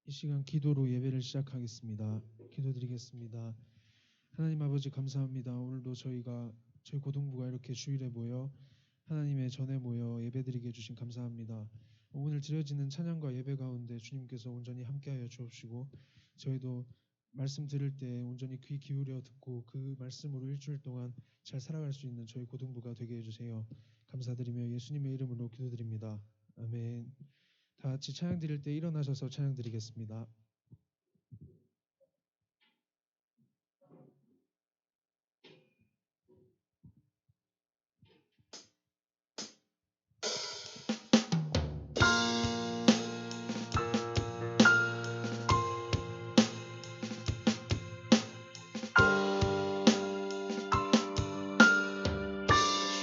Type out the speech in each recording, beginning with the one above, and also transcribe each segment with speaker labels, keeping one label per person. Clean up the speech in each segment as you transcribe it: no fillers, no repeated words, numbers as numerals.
Speaker 1: 이 시간 기도로 예배를 시작하겠습니다. 기도드리겠습니다. 하나님 아버지 감사합니다. 오늘도 저희 고등부가 이렇게 주일에 모여 하나님의 전에 모여 예배드리게 해주신 감사합니다. 오늘 드려지는 찬양과 예배 가운데 주님께서 온전히 함께하여 주옵시고 저희도 말씀 들을 때 온전히 귀 기울여 듣고 그 말씀으로 일주일 동안 잘 살아갈 수 있는 저희 고등부가 되게 해주세요. 감사드리며 예수님의 이름으로 기도드립니다. 아멘. 다 같이 찬양 드릴 때 일어나셔서 찬양 드리겠습니다.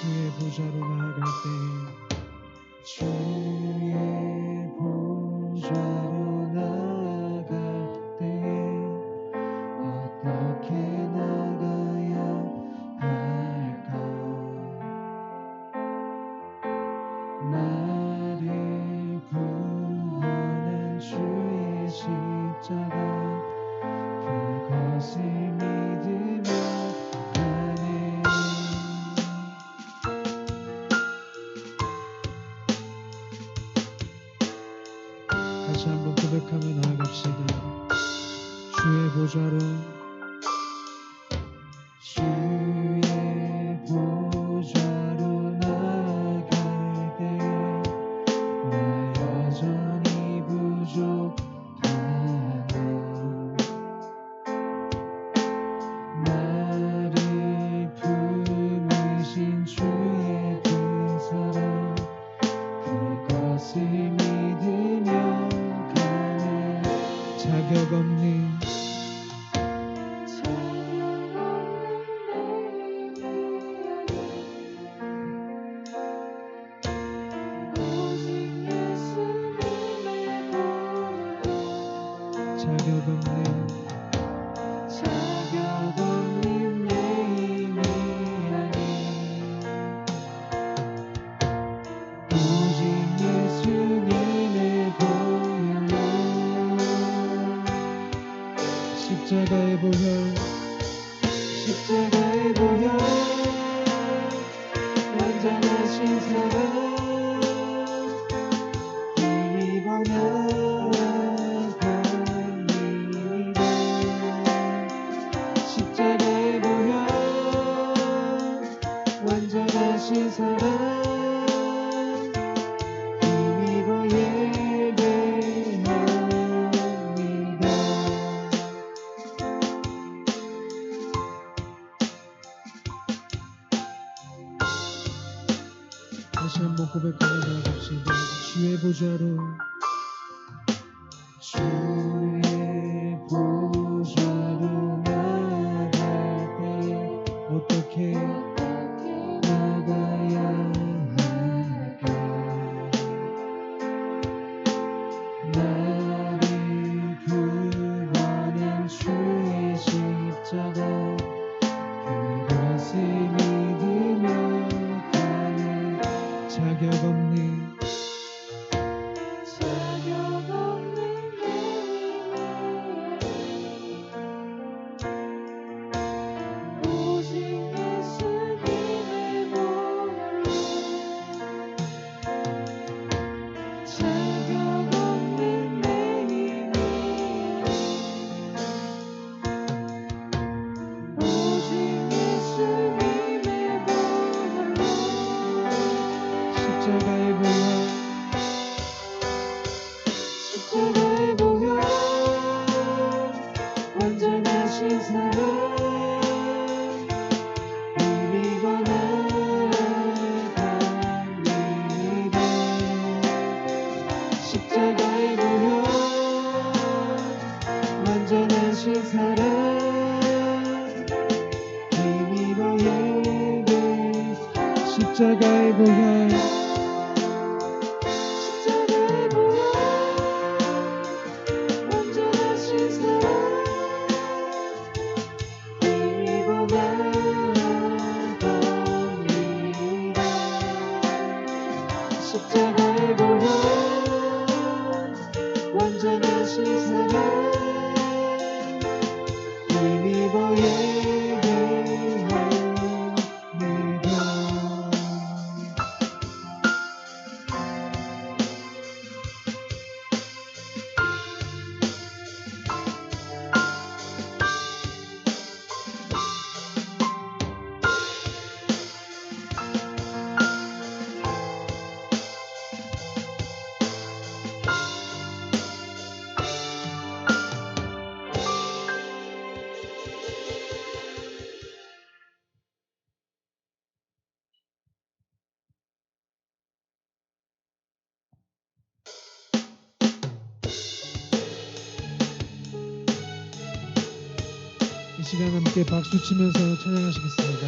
Speaker 1: 주의 보좌로 나아갈 때 주의 보좌로 나아갈 때 어떻게 나가야 할까? 나를 구원한 주의 십자가 그것을 믿으며 가네. 다시 한번 고백하며 나아갑시다. 주의 보좌로 주의 보좌로 나아갈 때 나 여전히 부족하네. 나를 품으신 주의 그 사랑 그것을 믿으며 가네. 자격 없는 자격 없는 내 힘이 아닌 오직 예수님의 보혈로 십자가의 보혈 완전하신 사랑 힘입어 나아갑니다. 십자가의 보혈 완전하신 사랑 힘입어 예배합니다. 다시 한번 고백하며 나갑시다. 주의 보좌로 주의 보좌로 나아갈 때 어떻게 나가야 할까? 나를 구원한 주의 십자가 그것을 믿으며 가는 자격 없는 오직 예수님의 보혈로 자격 없는 내 힘이 오직 예수님의 보혈로 십자가의 보혈 완전하신 사랑 힘입어 나아갑니다. 십자가의 보혈 완전하신 사랑 힘입어 예배 십자가의 보혈 완전하신 사랑 힘입어 나아갑니다. 십자가의 보혈 완전하신 주신 사랑 힘입어 예배합니다. 이 시간 함께 박수 치면서 찬양하시겠습니다.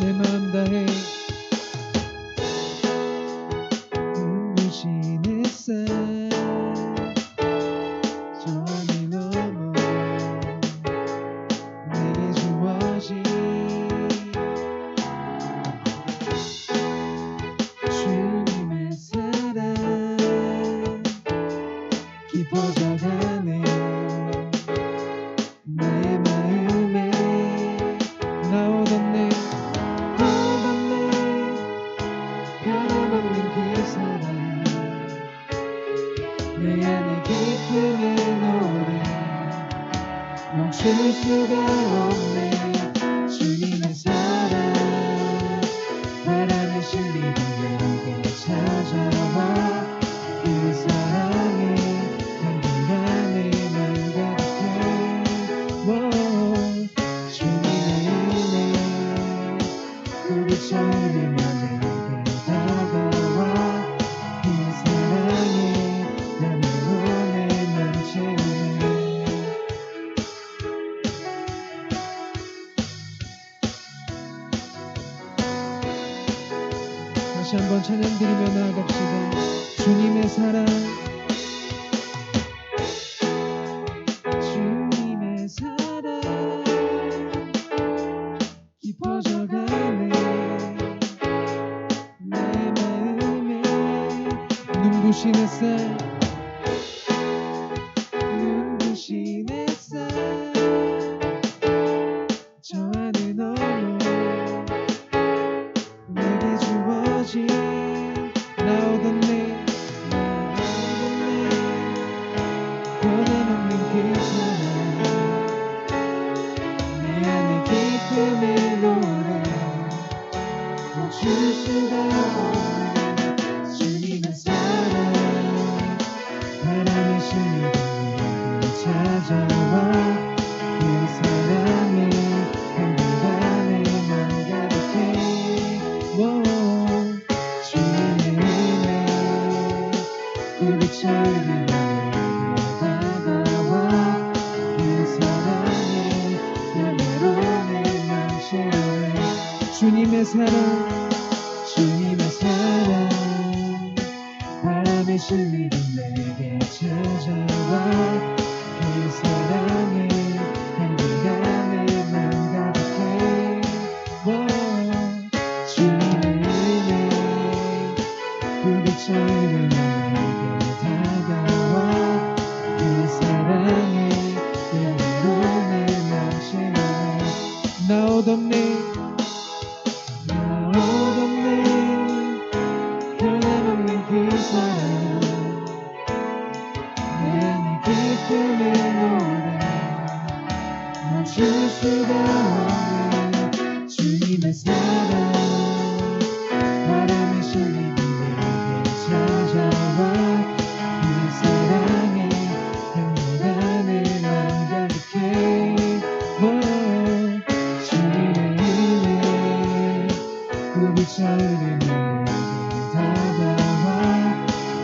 Speaker 1: 내 마음 다해 눈부신 햇살 저 하늘 넘어 내게 주어진 주님의 사랑 깊어져가네 나의 마음에 나오던 내 변함없는 그 사랑 내 안에 기쁨의 노래 멈출 수가 없네 주님의 사랑 바람에 실리던 내게 찾아와 그 사랑에 향기 안에 난 가득해 주님의 은혜 불빛처럼 흘리며 내게 다가와 그 사랑에 나를 오늘 넘치네 다시 한번 찬양 드리며 나아갑시다. 주님의 사랑 주님의 사랑 깊어져가네 나의 마음에 눈부신 햇살 눈부신 햇살 저 하늘 넘어 내게 주어진 나오던 내 변함없는 그 사랑 내 안에 기쁨의 노래 멈출 수가 없네 주님의 사랑 바람에 실리던 내게 찾아와 그 사랑에 향기 안에 난 가득해 주님의 은혜 불빛처럼 흘리며 내게 다가와 그 사랑에 나를 오늘 넘치네 주님의 사랑 주님의 사랑 바람에 실리던 내게 찾아와 그 사랑에 향기 안에 난 가득해 주님의 은혜 불빛처럼 흘리며 내게 다가와 그 사랑에 나를 오늘 넘치네 나오던 내 변함없는 그 사랑 내 안에 기쁨의 노래 멈출 수가 없네 주님의 사랑 바람에 실리던 내게 찾아와 그 사랑에 향기 안에 난 가득해 주님의 은혜 불빛처럼 흘리며 내게 다가와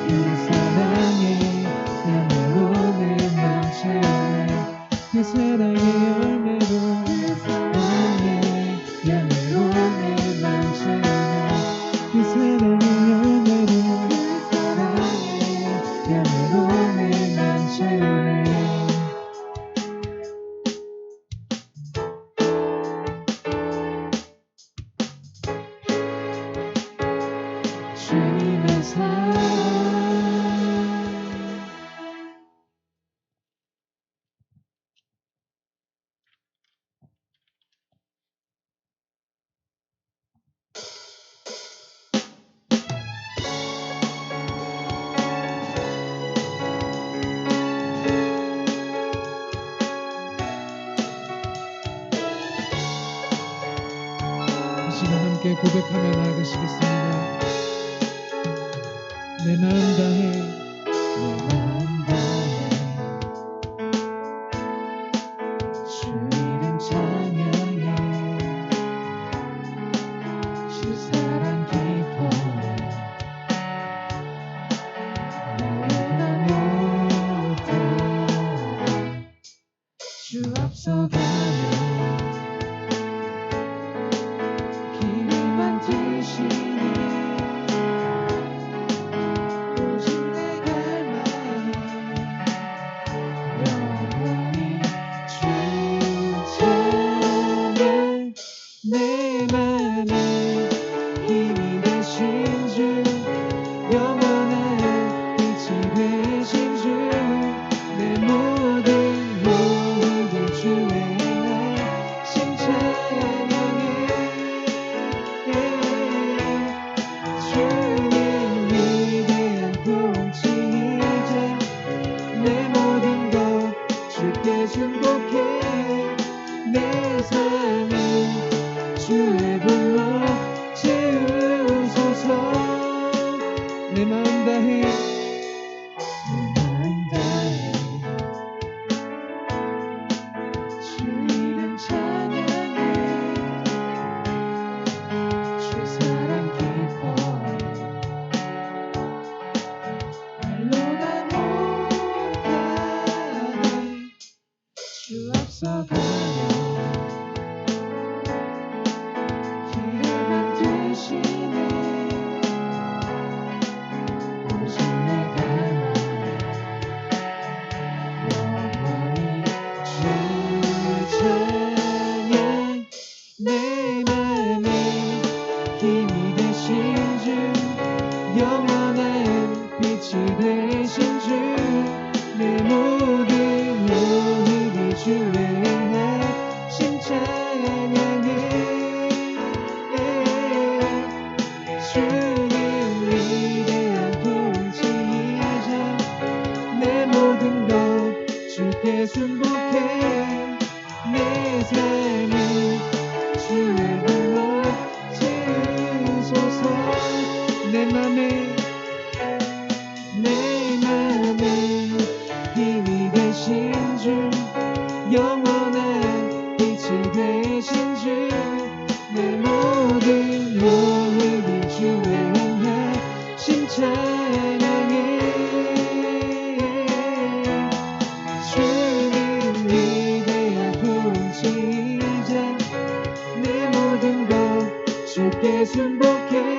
Speaker 1: 그 사랑에 나를 오늘 넘치네 그 사랑의 열매로 나를 오늘 넘치네 그 사랑의 열매로 나를 오늘 넘치네 시간 함께 고백하며 나아가시겠습니다. 내 마음 다해
Speaker 2: 내 마음 다해 주 이름 찬양해 주 사랑 깊어 내가 못해 주 앞서가며 길을 만드시니 오직 내 갈망 영원히 주 찬양 내 맘에 힘이 되신 주 영원한 빛이 되신 주 내 모든 모든 주의 신 찬양해 주님 위대한 통치자 내 모든 것 주께 순복해 내 삶을 주의 불로 채우소서
Speaker 1: 내 마음 다해
Speaker 2: 내 마음 다해 주 이름 찬양해 주 사랑 깊어 말로 다 못하네 주 앞서가며 길을 만드시네 오직 내 갈망 영원히 주 찬양 내 맘에 힘이 되신 주 영원한 빛이 되신 주 내 모든 영혼이 주의 행하신 찬양해 주님 위대한 통치자 내 모든 것 주께 순복해 내 삶을 주의 불로 채우소서
Speaker 1: 내 맘에
Speaker 2: 힘이 되신 주 영원한 빛이 되신 주 내 모든 영혼이 주의 행하신 찬양해 주님 위대한 통치자 내 모든 것 주께 순복해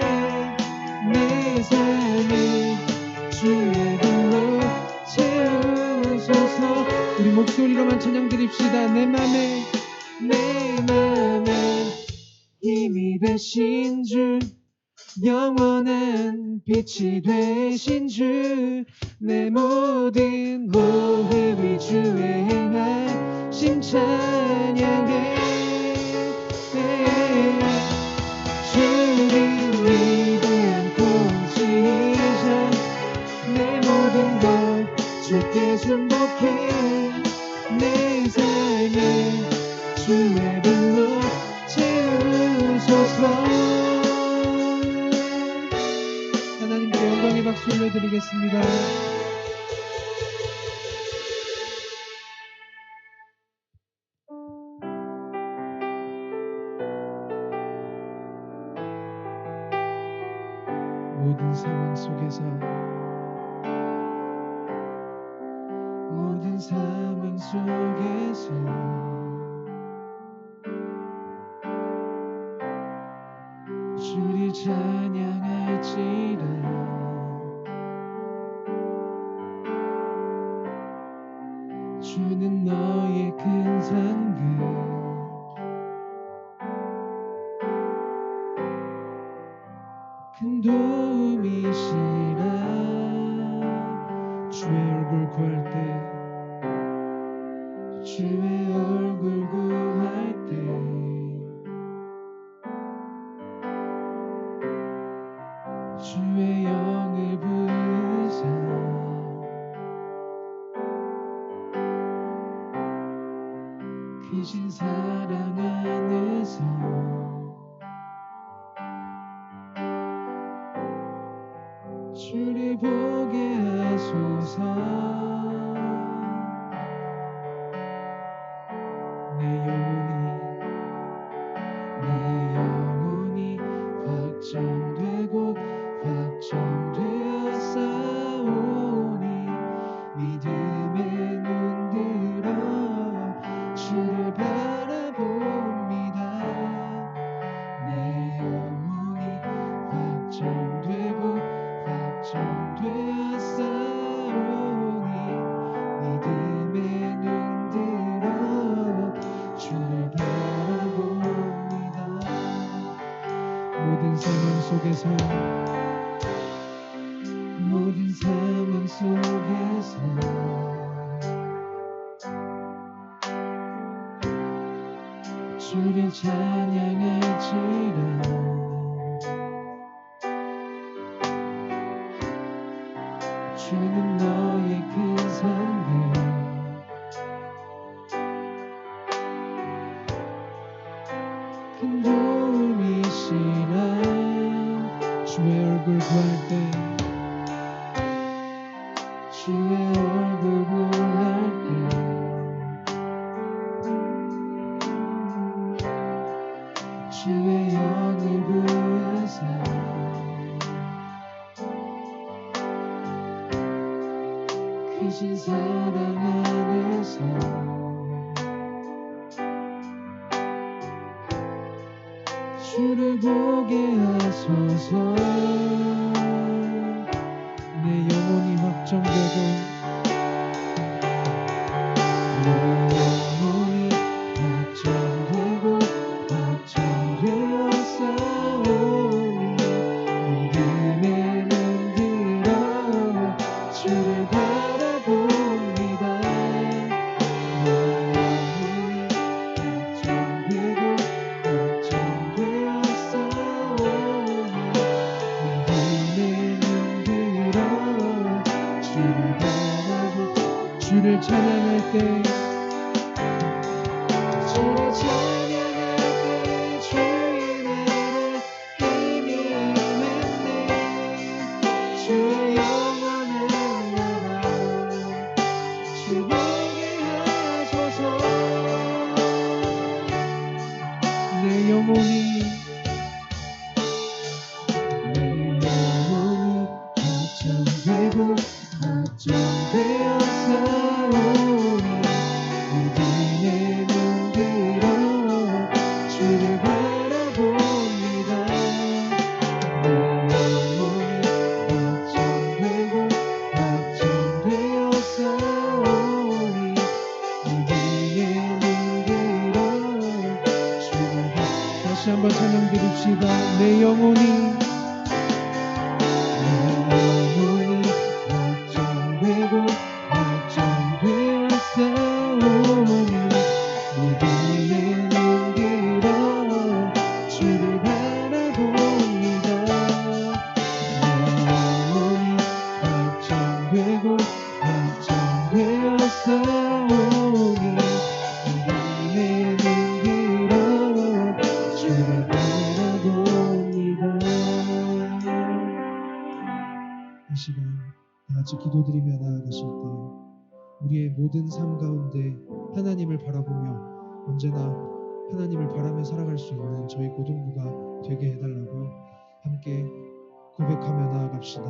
Speaker 2: 내 삶을 주의 불로 채우소서
Speaker 1: 우리 목소리로만 찬양 드립시다. 내 맘에
Speaker 2: 힘이 되신 주 영원한 빛이 되신 주 내 모든 호흡이 주의 행하신 찬양해 주님 위대한 통치자 내 모든 것 주께 순복해 내 삶을 주의 불로 채우소서
Speaker 1: 하나님께 영광의 박수 올려드리겠습니다. 모든 상황 속에서
Speaker 2: 모든 상황 속에서 주를 찬양할지라 주는 너의 큰 상급 큰 도움이시라
Speaker 1: 주의 얼굴 구할 때
Speaker 2: 주의 얼굴 구할 때 주의 영을 부으사 크신 사랑 안에서 하소서. 내 영혼이 확정되고 확정되어 싸우니 믿음의 눈 들어 주를 바라봅니다. 내 영혼이 확정되고 확정되어 싸우니 믿음의 눈 들어 주를 바라봅니다. 모든 상황 속에서 주를 찬양할지라. 주는 너의 큰 상급 큰 도움이시라.
Speaker 1: 주의 얼굴 구할 때
Speaker 2: 주의 얼굴 구할 때 주의 영을 구하사 크신 사랑 안에서 주를 보게 하소서.
Speaker 1: 내 영혼이 확정되고
Speaker 2: 내 영혼이 확정되고 확정되어 싸우니 믿음의 눈 들어 주를 바라봅니다. 내 영혼이 확정되고 확정되어 싸우니 믿음의 눈 들어 주를 바라봅니다.
Speaker 1: 주를 찬양할 때
Speaker 2: 주를 찬양할 때 주의 나라 힘이 임했네. 주의 영원한 나라 주 보게 하소서.
Speaker 1: 내 영혼이
Speaker 2: 확정되고 확정되어 싸우니 믿음의 눈 들어 주를 바라봅니다. 내 영혼이 확정되고 확정되어 싸우니 믿음의 눈 들어 주를
Speaker 1: 다시 한번 찬양 드립시다. 내 영혼이
Speaker 2: 확정되고 확정되어 싸우니 믿음의 눈 들어 주를 바라봅니다. 내 영혼이 확정되고 확정되어 싸우니 믿음의 눈 들어 주를 바라봅니다.
Speaker 1: 이 시간 다 같이 기도드리며 나아가실 때 우리의 모든 삶 가운데 하나님을 바라보며 언제나 하나님을 바라며 살아갈 수 있는 저희 고동부가 되게 해달라고 함께 고백하며 나아갑시다.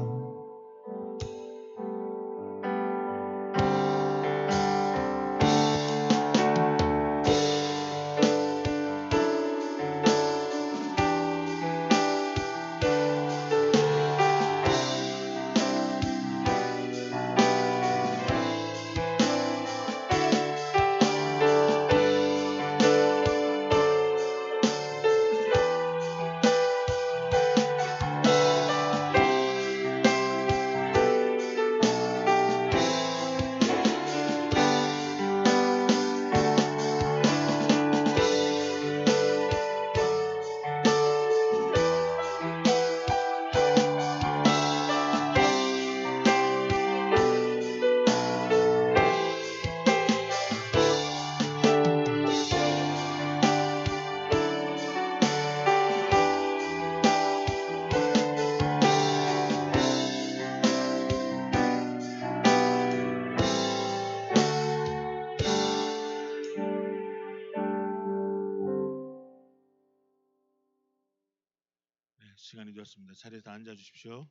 Speaker 3: 시간이 되었습니다. 자리에서 앉아 주십시오.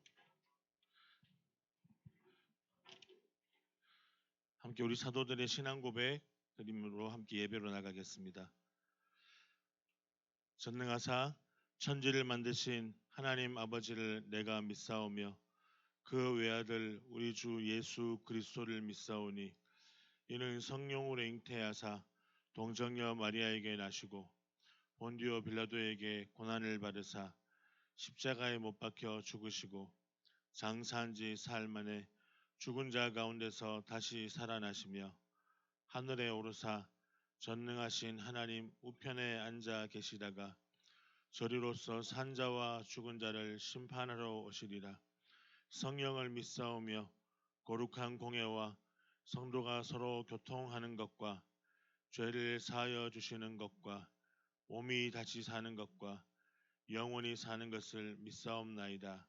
Speaker 3: 함께 우리 사도들의 신앙 고백 드림으로 함께 예배로 나가겠습니다. 전능하사 천지를 만드신 하나님 아버지를 내가 믿사오며 그 외아들 우리 주 예수 그리스도를 믿사오니 이는 성령으로 잉태하사 동정녀 마리아에게 나시고 본디오 빌라도에게 고난을 받으사 십자가에 못 박혀 죽으시고 장사한 지 사흘 만에 죽은 자 가운데서 다시 살아나시며 하늘에 오르사 전능하신 하나님 우편에 앉아 계시다가 저리로서 산자와 죽은 자를 심판하러 오시리라. 성령을 믿사오며 거룩한 공예와 성도가 서로 교통하는 것과 죄를 사하여 주시는 것과 몸이 다시 사는 것과 영원히 사는 것을 믿사옵나이다.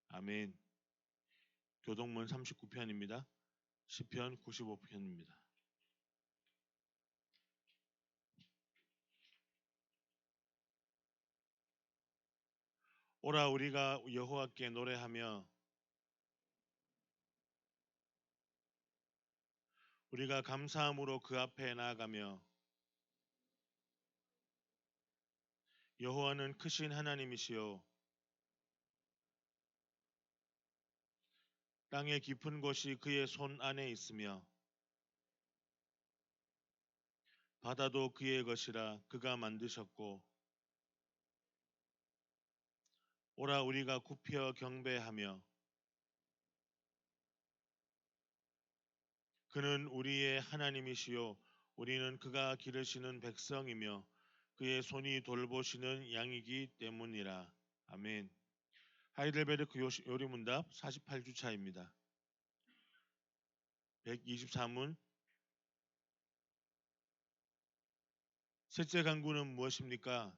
Speaker 3: 아멘. 교동문 39편입니다. 시편 95편입니다. 오라 우리가 여호와께 노래하며 우리가 감사함으로 그 앞에 나아가며 여호와는 크신 하나님이시요 땅의 깊은 곳이 그의 손 안에 있으며 바다도 그의 것이라 그가 만드셨고 오라 우리가 굽혀 경배하며 그는 우리의 하나님이시요 우리는 그가 기르시는 백성이며 그의 손이 돌보시는 양이기 때문이라. 아멘. 하이델베르크 요리문답 48주차입니다. 124문 셋째 간구는 무엇입니까?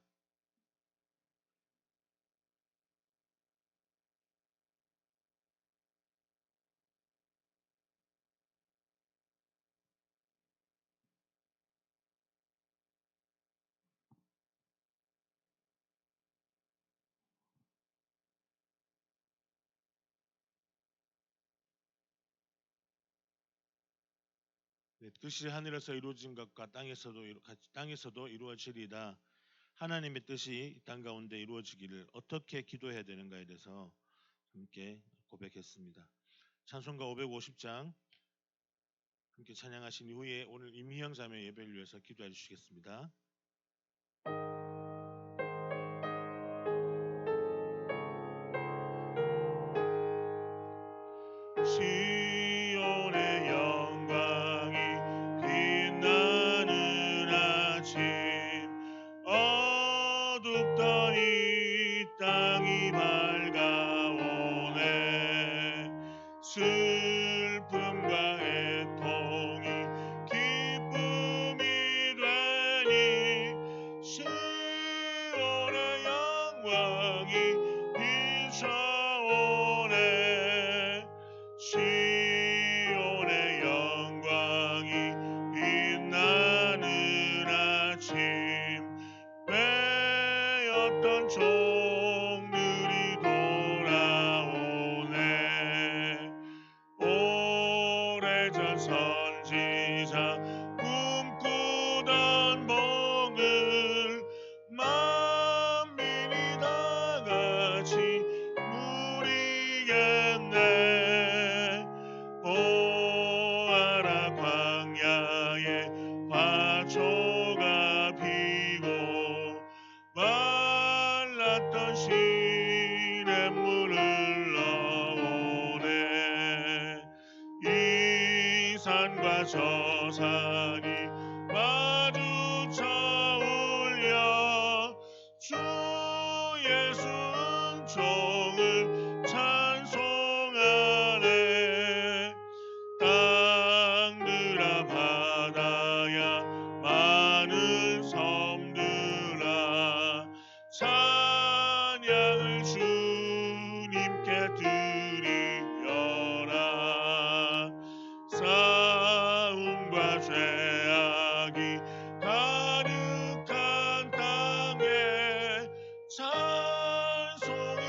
Speaker 3: 뜻이 하늘에서 이루어진 것과 땅에서도 이루어지리다. 하나님의 뜻이 이 땅 가운데 이루어지기를 어떻게 기도해야 되는가에 대해서 함께 고백했습니다. 찬송가 550장 함께 찬양하신 이후에 오늘 임희영 자매 예배를 위해서 기도해 주시겠습니다. 시온의 영광이 빛나는 아침 어둡던 이 땅이 밝아오네 슬픔과 애통이 기쁨이 되니 시온의 영광이 비춰오네 시온의 영광이 빛나는 아침 빼었던 종들이 돌아오네 오래전 선지자 꿈꾸던 복을 만민이 다 같이 누리겠네 보아라 광야에 화초가 피고 말랐던 시냇물을 흘러오네 이 산과 저 산이 마주쳐 울려 주 예수 은총을 찬송하네 땅들아 바다야 많은 섬들아 찬양을 주님께 드리려라 싸움과 죄악이 가득한 땅에 찬송이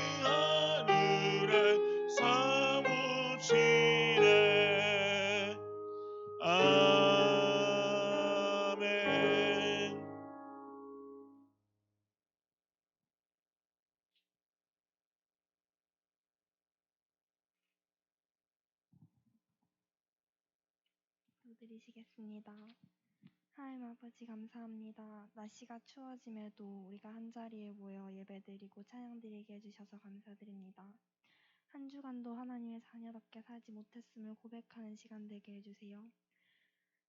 Speaker 4: 기도드리시겠습니다. 하나님 아버지 감사합니다. 날씨가 추워짐에도 우리가 한자리에 모여 예배드리고 찬양드리게 해주셔서 감사드립니다. 한 주간도 하나님의 자녀답게 살지 못했음을 고백하는 시간 되게 해주세요.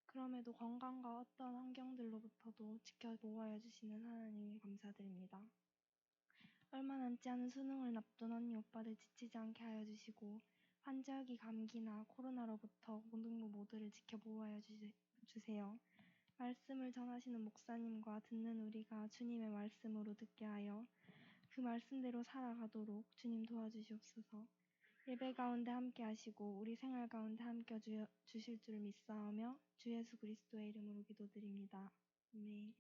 Speaker 4: 그럼에도 건강과 어떤 환경들로부터도 지켜 보호하여 주시는 하나님이 감사드립니다. 얼마 남지 않은 수능을 앞둔 언니 오빠들 지치지 않게 하여 주시고 환절기 감기나 코로나로부터 고등부 모두를 지켜 보호하여 주세요. 말씀을 전하시는 목사님과 듣는 우리가 주님의 말씀으로 듣게 하여 그 말씀대로 살아가도록 주님 도와주시옵소서. 예배 가운데 함께 하시고 우리 생활 가운데 함께 주실 줄 믿사오며 주 예수 그리스도의 이름으로 기도드립니다. 아멘.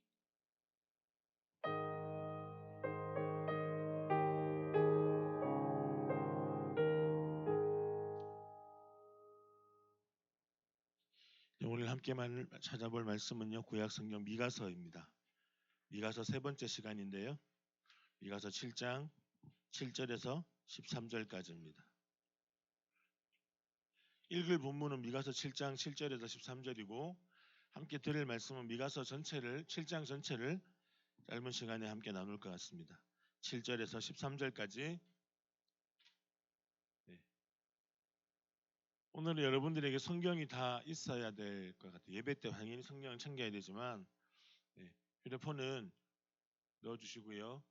Speaker 3: 오늘 함께 찾아볼 말씀은요. 구약성경 미가서입니다. 미가서 세 번째 시간인데요. 미가서 7장 7절에서 13절까지입니다. 읽을 본문은 미가서 7장 7절에서 13절이고 함께 들을 말씀은 미가서 전체를 7장 전체를 짧은 시간에 함께 나눌 것 같습니다. 7절에서 13절까지. 오늘은 여러분들에게 성경이 다 있어야 될 것 같아요. 예배 때 당연히 성경을 챙겨야 되지만 휴대폰은 넣어주시고요.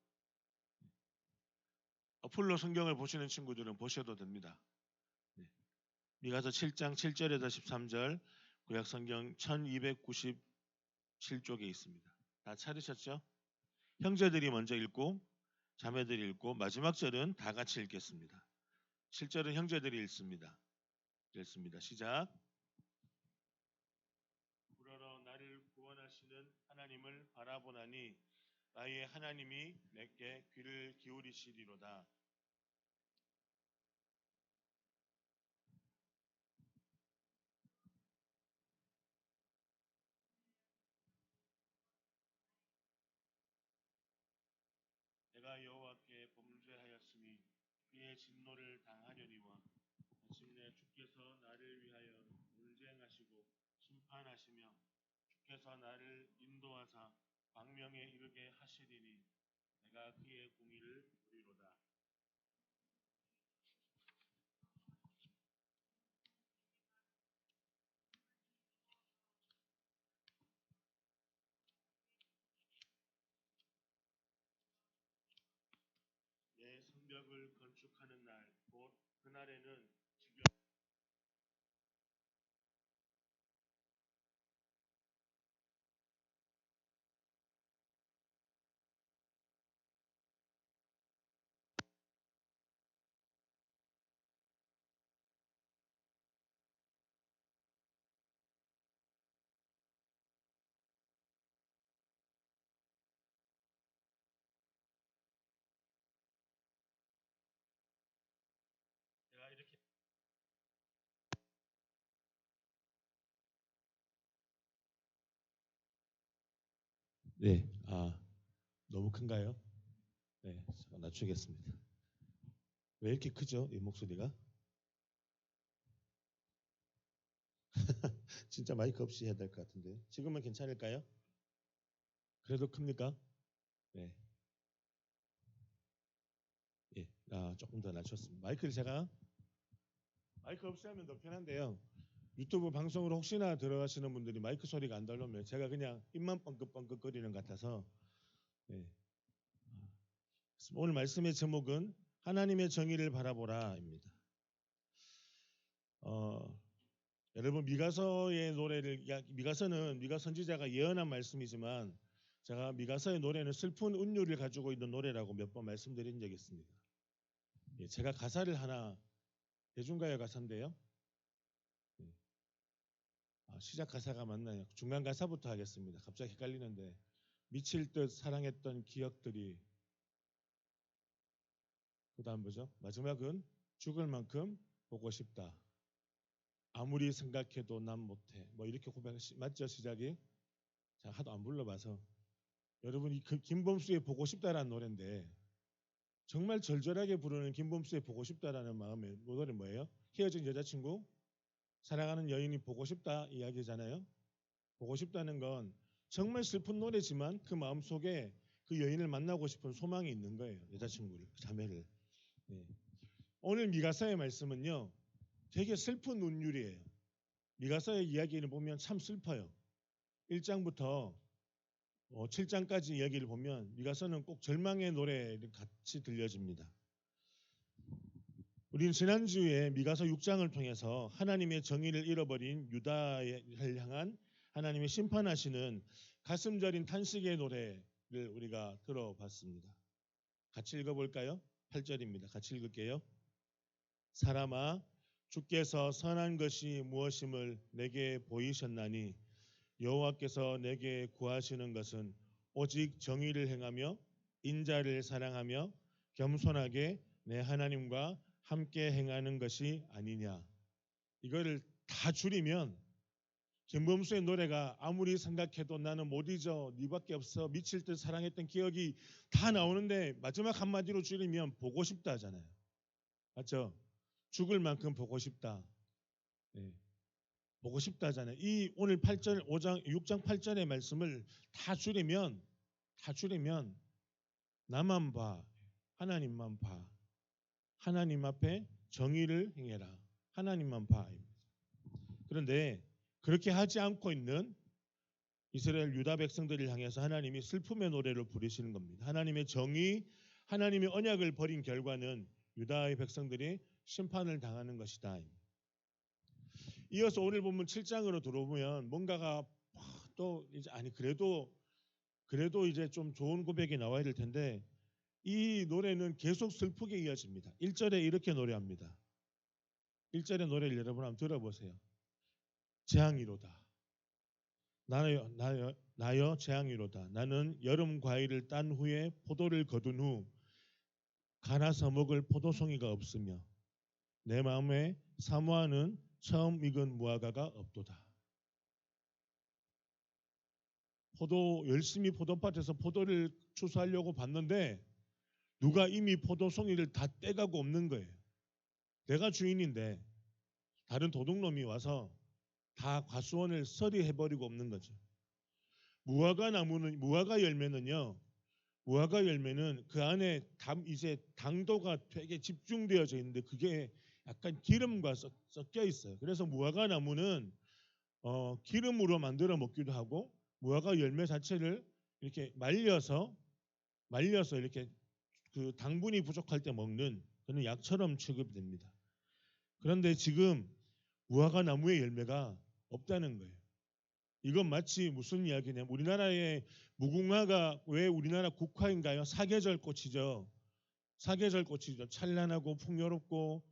Speaker 3: 어플로 성경을 보시는 친구들은 보셔도 됩니다. 미가서 7장 7절에서 13절 구약성경 1297쪽에 있습니다. 다 찾으셨죠? 형제들이 먼저 읽고 자매들이 읽고 마지막 절은 다 같이 읽겠습니다. 7절은 형제들이 읽습니다. 시작. 우러러 나를 구원하시는 하나님을 바라보나니 나의 하나님이 내게 귀를 기울이시리로다. 내가 여호와께 범죄하였으니 그의 진노를 당하려니와 마침내 주께서 나를 위하여 논쟁하시고 심판하시며 주께서 나를 인도하사 광명에 이르게 하시리니 내가 그의 공의를 보리로다. 내 성벽을 건축하는 날 곧 그날에는 제가 이렇게 너무 큰가요? 잠깐 낮추겠습니다. 왜 이렇게 크죠? 이 목소리가? 진짜 마이크 없이 해야 될 것 같은데 지금은 괜찮을까요? 그래도 큽니까? 네. 조금 더 낮췄습니다. 마이크를 제가 마이크 없이 하면 더 편한데요. 유튜브 방송으로 혹시나 들어가시는 분들이 마이크 소리가 안 들려오면 제가 그냥 입만 뻥긋뻥긋 거리는 것 같아서 오늘 말씀의 제목은 하나님의 정의를 바라보라입니다. 여러분 미가서의 노래를 미가서는 미가 선지자가 예언한 말씀이지만 제가 미가서의 노래는 슬픈 운율을 가지고 있는 노래라고 몇 번 말씀드린 적이 있습니다. 제가 가사를 하나 대중가요 가사인데요. 시작 가사가 맞나요? 중간 가사부터 하겠습니다. 갑자기 헷갈리는데 미칠 듯 사랑했던 기억들이 그다음 뭐죠? 마지막은 죽을 만큼 보고 싶다. 아무리 생각해도 난 못해. 뭐 이렇게 고백 맞죠 시작이? 자 하도 안 불러봐서 여러분이 그 김범수의 보고 싶다라는 노래인데 정말 절절하게 부르는 김범수의 보고 싶다라는 마음의 노래 뭐예요? 헤어진 여자친구 사랑하는 여인이 보고 싶다 이야기잖아요. 보고 싶다는 건 정말 슬픈 노래지만 그 마음속에 그 여인을 만나고 싶은 소망이 있는 거예요. 여자친구를, 자매를. 예. 오늘 미가서의 말씀은요. 되게 슬픈 운율이에요. 미가서의 이야기를 보면 참 슬퍼요. 1장부터 7장까지 이야기를 보면 미가서는 꼭 절망의 노래를 같이 들려집니다. 우리는 지난주에 미가서 6장을 통해서 하나님의 정의를 잃어버린 유다를 향한 하나님의 심판하시는 가슴 저린 탄식의 노래를 우리가 들어봤습니다. 같이 읽어볼까요? 8절입니다. 같이 읽을게요. 사람아, 주께서 선한 것이 무엇임을 내게 보이셨나니 여호와께서 내게 구하시는 것은 오직 정의를 행하며 인자를 사랑하며 겸손하게 내 하나님과 함께 행하는 것이 아니냐. 이거를 다 줄이면 김범수의 노래가 아무리 생각해도 나는 못 잊어 네밖에 없어 미칠 듯 사랑했던 기억이 다 나오는데 마지막 한마디로 줄이면 보고 싶다 하잖아요. 맞죠? 죽을 만큼 보고 싶다. 네. 보고 싶다 하잖아요. 이 오늘 8절 6장 8절의 말씀을 다 줄이면 나만 봐. 하나님만 봐. 하나님 앞에 정의를 행해라. 하나님만 봐. 그런데 그렇게 하지 않고 있는 이스라엘 유다 백성들을 향해서 하나님이 슬픔의 노래를 부르시는 겁니다. 하나님의 정의, 하나님의 언약을 버린 결과는 유다의 백성들이 심판을 당하는 것이다. 이어서 오늘 보면 7장으로 들어오면 뭔가가 또 이제 그래도 이제 좀 좋은 고백이 나와야 될 텐데 이 노래는 계속 슬프게 이어집니다. 1절에 이렇게 노래합니다. 1절의 노래를 여러분 한번 들어보세요. 재앙이로다. 나여 재앙이로다. 나는 여름 과일을 딴 후에 포도를 거둔 후 갈아서 먹을 포도송이가 없으며 내 마음에 사모하는 처음 익은 무화과가 없도다. 열심히 포도밭에서 포도를 추수하려고 봤는데 누가 이미 포도송이를 다 떼가고 없는 거예요. 내가 주인인데 다른 도둑놈이 와서 다 과수원을 서리해버리고 없는 거죠. 무화과 열매는요. 무화과 열매는 그 안에 이제 당도가 되게 집중되어져 있는데 그게 약간 기름과 섞여 있어요. 그래서 무화과 나무는 기름으로 만들어 먹기도 하고 무화과 열매 자체를 이렇게 말려서 이렇게 그 당분이 부족할 때 먹는 그런 약처럼 취급됩니다. 그런데 지금 무화과 나무의 열매가 없다는 거예요. 이건 마치 무슨 이야기냐면 우리나라의 무궁화가 왜 우리나라 국화인가요? 사계절 꽃이죠. 사계절 꽃이죠. 찬란하고 풍요롭고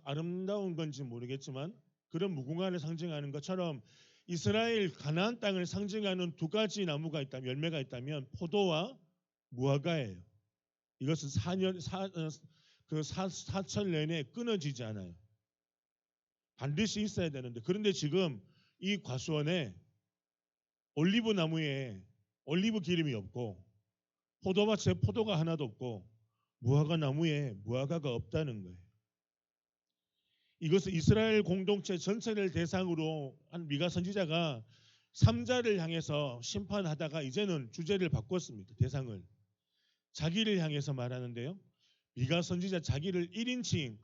Speaker 3: 아름다운 건지 모르겠지만 그런 무궁화를 상징하는 것처럼 이스라엘 가나안 땅을 상징하는 두 가지 나무가 있다면 열매가 있다면 포도와 무화과예요. 이것은 4철 내내 끊어지지 않아요. 반드시 있어야 되는데 그런데 지금 이 과수원에 올리브 나무에 올리브 기름이 없고 포도밭에 포도가 하나도 없고 무화과 나무에 무화과가 없다는 거예요. 이것은 이스라엘 공동체 전체를 대상으로 한 미가 선지자가 3자를 향해서 심판하다가 이제는 주제를 바꿨습니다. 대상을 자기를 향해서 말하는데요. 미가 선지자 자기를 1인칭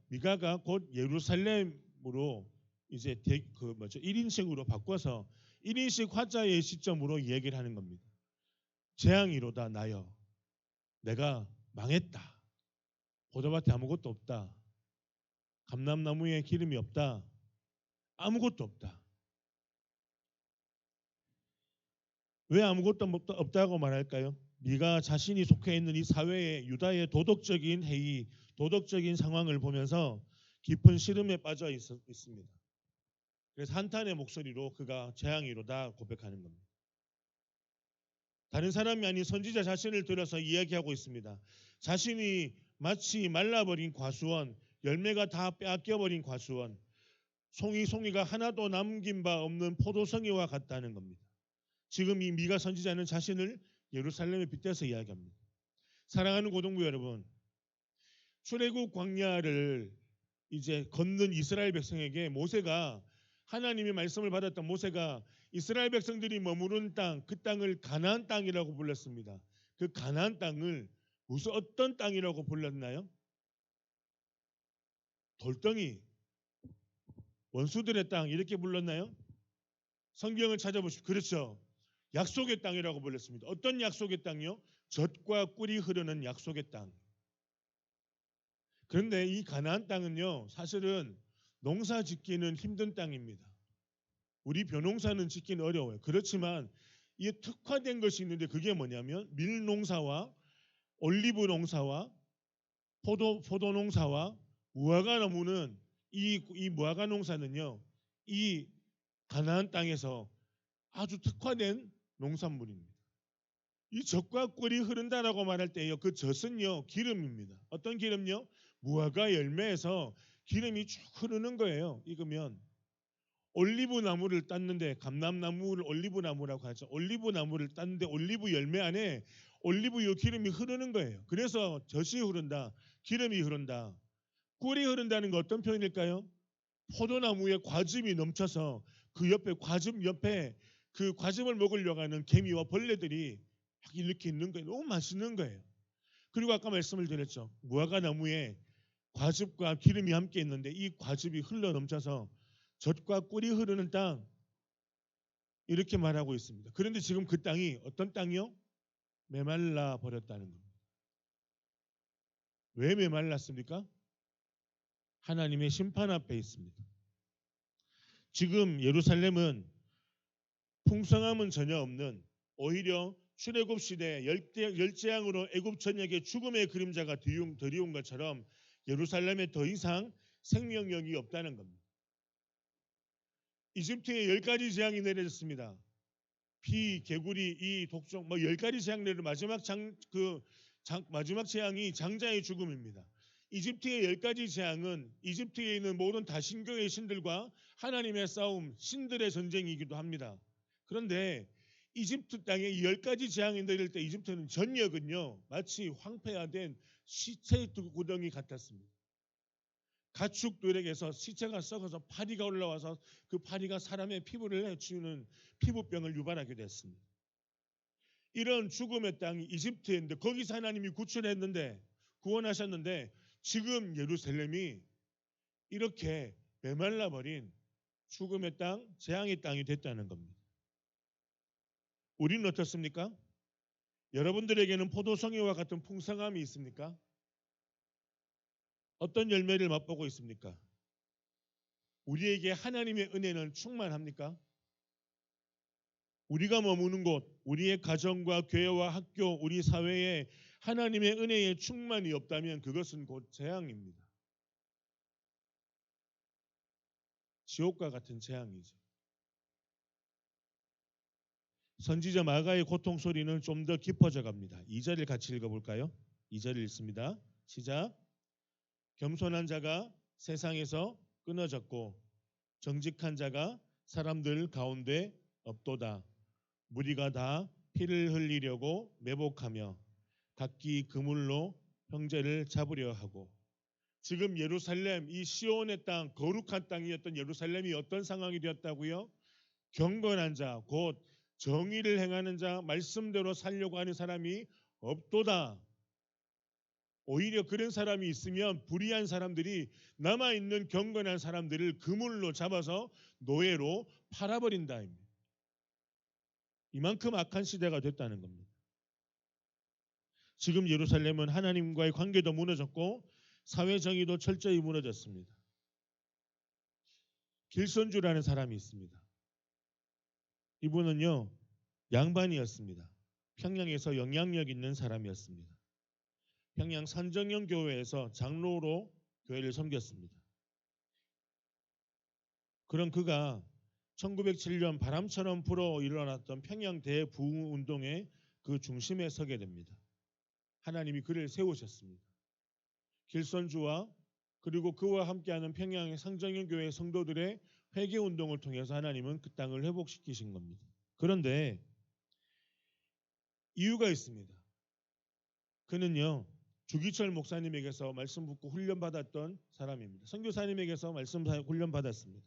Speaker 3: 미가가 곧 예루살렘으로 이제 1인칭으로 바꿔서 1인식 화자의 시점으로 이야기를 하는 겁니다. 재앙이로다 나여 내가 망했다. 포도밭에 아무것도 없다. 감람나무에 기름이 없다. 아무것도 없다. 왜 아무것도 없다고 말할까요? 네가 자신이 속해 있는 이 사회의 유다의 도덕적인 해이, 도덕적인 상황을 보면서 깊은 시름에 빠져 있습니다. 그래서 한탄의 목소리로 그가 재앙이로다 고백하는 겁니다. 다른 사람이 아닌 선지자 자신을 들어서 이야기하고 있습니다. 자신이 마치 말라버린 과수원, 열매가 다 빼앗겨버린 과수원, 송이가 하나도 남긴 바 없는 포도송이와 같다는 겁니다. 지금 이 미가 선지자는 자신을 예루살렘에 빗대서 이야기합니다. 사랑하는 고등부 여러분, 출애굽 광야를 이제 걷는 이스라엘 백성에게 모세가 하나님의 말씀을 받았던 모세가 이스라엘 백성들이 머무른 땅, 그 땅을 가나안 땅이라고 불렀습니다. 그 가나안 땅을 무슨 어떤 땅이라고 불렀나요? 돌덩이, 원수들의 땅 이렇게 불렀나요? 성경을 찾아보십시오. 그렇죠. 약속의 땅이라고 불렀습니다. 어떤 약속의 땅이요? 젖과 꿀이 흐르는 약속의 땅. 그런데 이 가나안 땅은요, 사실은 농사 짓기는 힘든 땅입니다. 우리 벼농사는 짓기는 어려워요. 그렇지만 이게 특화된 것이 있는데 그게 뭐냐면 밀농사와 올리브 농사와 포도 농사와 무화과 나무는 이 무화과 농사는요, 이 가나안 땅에서 아주 특화된 농산물입니다. 이 젖과 꿀이 흐른다라고 말할 때요, 그 젖은요 기름입니다. 어떤 기름요? 무화과 열매에서 기름이 쭉 흐르는 거예요. 익으면 올리브 나무를 땄는데, 감람나무를 올리브 나무라고 하죠. 올리브 나무를 땄는데 올리브 열매 안에 올리브유 기름이 흐르는 거예요. 그래서 젖이 흐른다, 기름이 흐른다. 꿀이 흐른다는 건 어떤 표현일까요? 포도나무에 과즙이 넘쳐서 그 옆에 과즙 옆에 그 과즙을 먹으려고 하는 개미와 벌레들이 막 이렇게 있는 거예요. 너무 맛있는 거예요. 그리고 아까 말씀을 드렸죠. 무화과 나무에 과즙과 기름이 함께 있는데 이 과즙이 흘러 넘쳐서 젖과 꿀이 흐르는 땅, 이렇게 말하고 있습니다. 그런데 지금 그 땅이 어떤 땅이요? 메말라 버렸다는 겁니다. 왜 메말랐습니까? 하나님의 심판 앞에 있습니다. 지금 예루살렘은 풍성함은 전혀 없는, 오히려 출애굽 시대 열재앙으로 애굽 전역에 죽음의 그림자가 드리운 것처럼 예루살렘에 더 이상 생명력이 없다는 겁니다. 이집트에 10가지 재앙이 내려졌습니다. 피, 개구리, 이 독종, 10가지 재앙 내려 마지막 재앙이 장자의 죽음입니다. 이집트의 10가지 재앙은 이집트에 있는 모든 다신교의 신들과 하나님의 싸움, 신들의 전쟁이기도 합니다. 그런데 이집트 땅에 10가지 재앙이 내릴 때 이집트는 전역은요, 마치 황폐화된 시체 구덩이 같았습니다. 가축들에게서 시체가 썩어서 파리가 올라와서 그 파리가 사람의 피부를 해치우는 피부병을 유발하게 됐습니다. 이런 죽음의 땅이 이집트인데 거기서 하나님이 구출했는데, 구원하셨는데, 지금 예루살렘이 이렇게 메말라버린 죽음의 땅, 재앙의 땅이 됐다는 겁니다. 우리는 어떻습니까? 여러분들에게는 포도송이와 같은 풍성함이 있습니까? 어떤 열매를 맛보고 있습니까? 우리에게 하나님의 은혜는 충만합니까? 우리가 머무는 곳, 우리의 가정과 교회와 학교, 우리 사회에 하나님의 은혜의 충만이 없다면 그것은 곧 재앙입니다. 지옥과 같은 재앙이죠. 선지자 마가의 고통 소리는 좀 더 깊어져 갑니다. 2절을 같이 읽어볼까요? 2절을 읽습니다. 시작. 겸손한 자가 세상에서 끊어졌고 정직한 자가 사람들 가운데 없도다. 무리가 다 피를 흘리려고 매복하며 각기 그물로 형제를 잡으려 하고. 지금 예루살렘, 이 시온의 땅, 거룩한 땅이었던 예루살렘이 어떤 상황이 되었다고요? 경건한 자, 곧 정의를 행하는 자, 말씀대로 살려고 하는 사람이 없도다. 오히려 그런 사람이 있으면 불의한 사람들이 남아있는 경건한 사람들을 그물로 잡아서 노예로 팔아버린다. 이만큼 악한 시대가 됐다는 겁니다. 지금 예루살렘은 하나님과의 관계도 무너졌고 사회 정의도 철저히 무너졌습니다. 길선주라는 사람이 있습니다. 이분은요, 양반이었습니다. 평양에서 영향력 있는 사람이었습니다. 평양 산정영 교회에서 장로로 교회를 섬겼습니다. 그런 그가 1907년 바람처럼 불어 일어났던 평양 대부흥운동의 그 중심에 서게 됩니다. 하나님이 그를 세우셨습니다. 길선주와 그리고 그와 함께하는 평양의 상정영 교회 성도들의 회개운동을 통해서 하나님은 그 땅을 회복시키신 겁니다. 그런데 이유가 있습니다. 그는요, 주기철 목사님에게서 말씀 듣고 훈련 받았던 사람입니다. 선교사님에게서 말씀 훈련 받았습니다.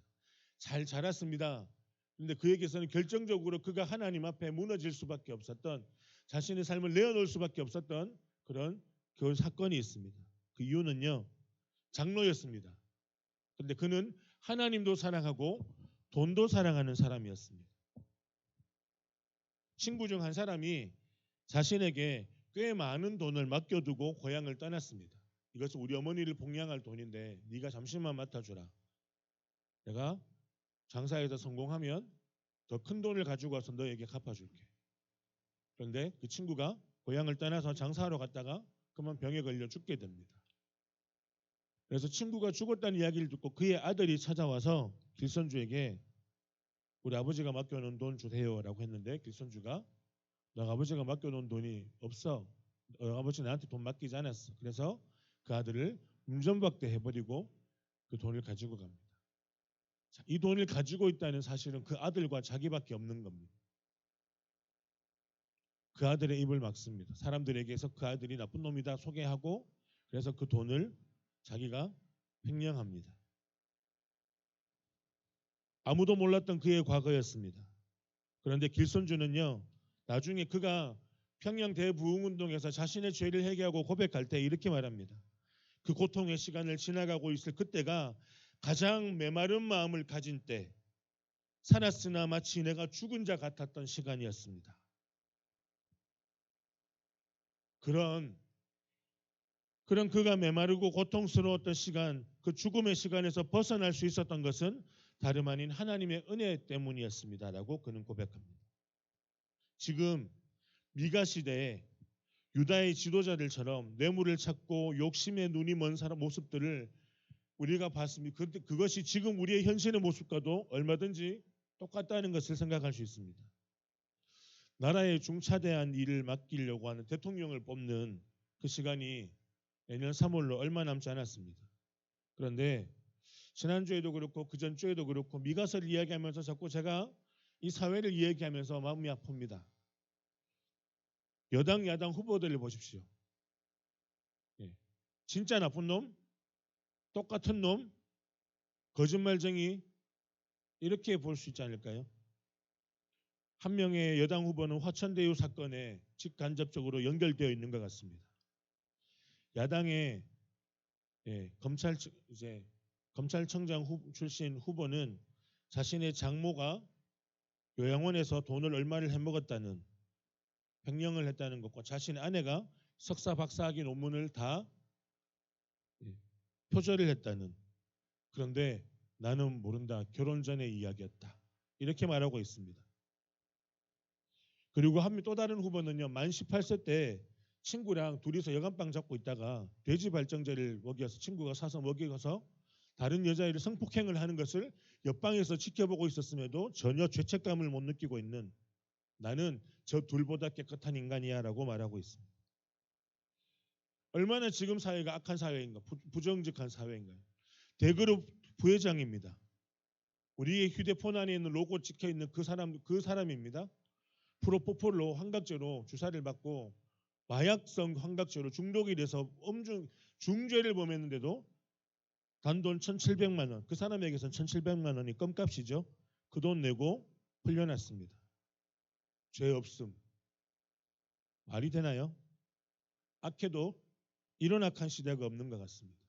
Speaker 3: 잘 자랐습니다. 그런데 그에게서는 결정적으로 그가 하나님 앞에 무너질 수밖에 없었던, 자신의 삶을 내어놓을 수밖에 없었던 그런 그 사건이 있습니다. 그 이유는요, 장로였습니다. 그런데 그는 하나님도 사랑하고 돈도 사랑하는 사람이었습니다. 친구 중 한 사람이 자신에게 꽤 많은 돈을 맡겨두고 고향을 떠났습니다. 이것은 우리 어머니를 봉양할 돈인데 네가 잠시만 맡아주라. 내가 장사에서 성공하면 더 큰 돈을 가지고 와서 너에게 갚아줄게. 그런데 그 친구가 고향을 떠나서 장사하러 갔다가 그만 병에 걸려 죽게 됩니다. 그래서 친구가 죽었다는 이야기를 듣고 그의 아들이 찾아와서 길선주에게 우리 아버지가 맡겨놓은 돈 주세요라고 했는데, 길선주가 너 아버지가 맡겨놓은 돈이 없어. 아버지 나한테 돈 맡기지 않았어. 그래서 그 아들을 운전박대 해버리고 그 돈을 가지고 갑니다. 자, 이 돈을 가지고 있다는 사실은 그 아들과 자기밖에 없는 겁니다. 그 아들의 입을 막습니다. 사람들에게서 그 아들이 나쁜 놈이다 소개하고, 그래서 그 돈을 자기가 횡령합니다. 아무도 몰랐던 그의 과거였습니다. 그런데 길손주는요, 나중에 그가 평양 대부흥운동에서 자신의 죄를 회개하고 고백할 때 이렇게 말합니다. 그 고통의 시간을 지나가고 있을 그때가 가장 메마른 마음을 가진 때, 살았으나 마치 내가 죽은 자 같았던 시간이었습니다. 그런 그가 메마르고 고통스러웠던 시간, 그 죽음의 시간에서 벗어날 수 있었던 것은 다름 아닌 하나님의 은혜 때문이었습니다라고 그는 고백합니다. 지금 미가 시대에 유다의 지도자들처럼 뇌물을 찾고 욕심에 눈이 먼 사람 모습들을 우리가 봤습니다. 그것이 지금 우리의 현실의 모습과도 얼마든지 똑같다는 것을 생각할 수 있습니다. 나라의 중차대한 일을 맡기려고 하는 대통령을 뽑는 그 시간이 내년 3월로 얼마 남지 않았습니다. 그런데 지난주에도 그렇고 그 전주에도 그렇고 미가서를 이야기하면서 자꾸 제가 이 사회를 이야기하면서 마음이 아픕니다. 여당 야당 후보들을 보십시오. 진짜 나쁜 놈, 똑같은 놈, 거짓말쟁이, 이렇게 볼 수 있지 않을까요? 한 명의 여당 후보는 화천대유 사건에 직간접적으로 연결되어 있는 것 같습니다. 야당의 검찰청장 출신 후보는 자신의 장모가 요양원에서 돈을 얼마를 해먹었다는, 횡령을 했다는 것과 자신의 아내가 석사 박사학위 논문을 다 표절을 했다는, 그런데 나는 모른다, 결혼 전의 이야기였다, 이렇게 말하고 있습니다. 그리고 또 다른 후보는요, 만 18세 때 친구랑 둘이서 여간빵 잡고 있다가 돼지 발정제를 먹여서 친구가 사서 먹여서 다른 여자애를 성폭행을 하는 것을 옆방에서 지켜보고 있었음에도 전혀 죄책감을 못 느끼고 있는, 나는 저 둘보다 깨끗한 인간이야 라고 말하고 있습니다. 얼마나 지금 사회가 악한 사회인가, 부정직한 사회인가요? 대그룹 부회장입니다. 우리의 휴대폰 안에 있는 로고 찍혀있는 그 사람입니다. 프로포폴로 환각제로 주사를 받고 마약성 환각제로 중독이 돼서 중죄를 범했는데도 단돈 1,700만 원, 그 사람에게선 1,700만 원이 껌값이죠. 그 돈 내고 풀려났습니다. 죄 없음. 말이 되나요? 악해도 이런 악한 시대가 없는 것 같습니다.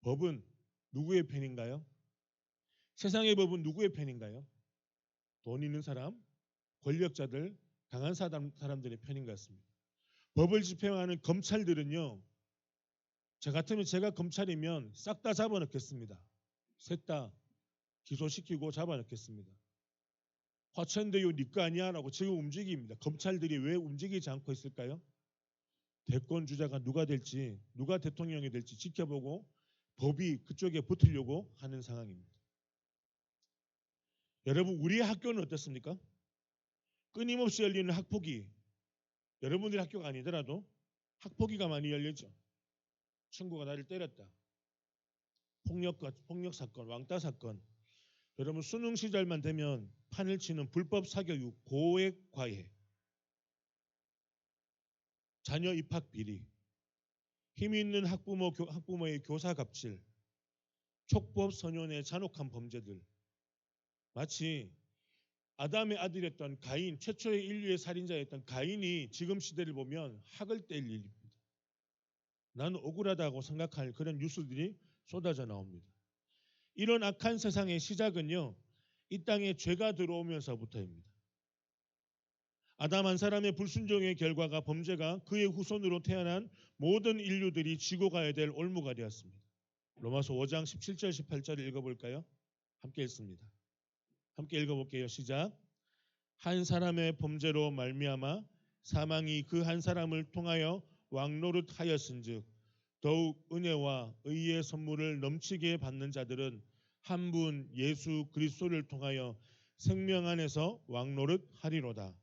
Speaker 3: 법은 누구의 편인가요? 세상의 법은 누구의 편인가요? 돈 있는 사람, 권력자들, 강한 사람들의 편인 것 같습니다. 법을 집행하는 검찰들은요, 저 같으면 제가 검찰이면 싹 다 잡아넣겠습니다. 셋 다 기소시키고 잡아넣겠습니다. 화천대유 네 거 아니야 라고 지금 움직입니다. 검찰들이 왜 움직이지 않고 있을까요? 대권 주자가 누가 될지, 누가 대통령이 될지 지켜보고 법이 그쪽에 붙으려고 하는 상황입니다. 여러분, 우리의 학교는 어떻습니까? 끊임없이 열리는 학폭위, 여러분들의 학교가 아니더라도 학폭위가 많이 열리죠. 친구가 나를 때렸다, 폭력 사건, 왕따 사건. 여러분, 수능 시절만 되면 판을 치는 불법 사교육, 고액 과외, 자녀 입학 비리, 힘 있는 학부모의 교사 갑질, 촉법 선ion의 잔혹한 범죄들, 마치 아담의 아들이었던 가인, 최초의 인류의 살인자였던 가인이 지금 시대를 보면 학을 뗄 일입니다. 나는 억울하다고 생각할 그런 뉴스들이 쏟아져 나옵니다. 이런 악한 세상의 시작은요, 이 땅에 죄가 들어오면서부터입니다. 아담 한 사람의 불순종의 결과가 범죄가 그의 후손으로 태어난 모든 인류들이 지고 가야 될 올무가 되었습니다. 로마서 5장 17절 18절을 읽어볼까요? 함께 읽습니다. 함께 읽어볼게요. 시작. 한 사람의 범죄로 말미암아 사망이 그 한 사람을 통하여 왕노릇하였은즉 더욱 은혜와 의의 선물을 넘치게 받는 자들은 한 분 예수 그리스도를 통하여 생명 안에서 왕노릇하리로다.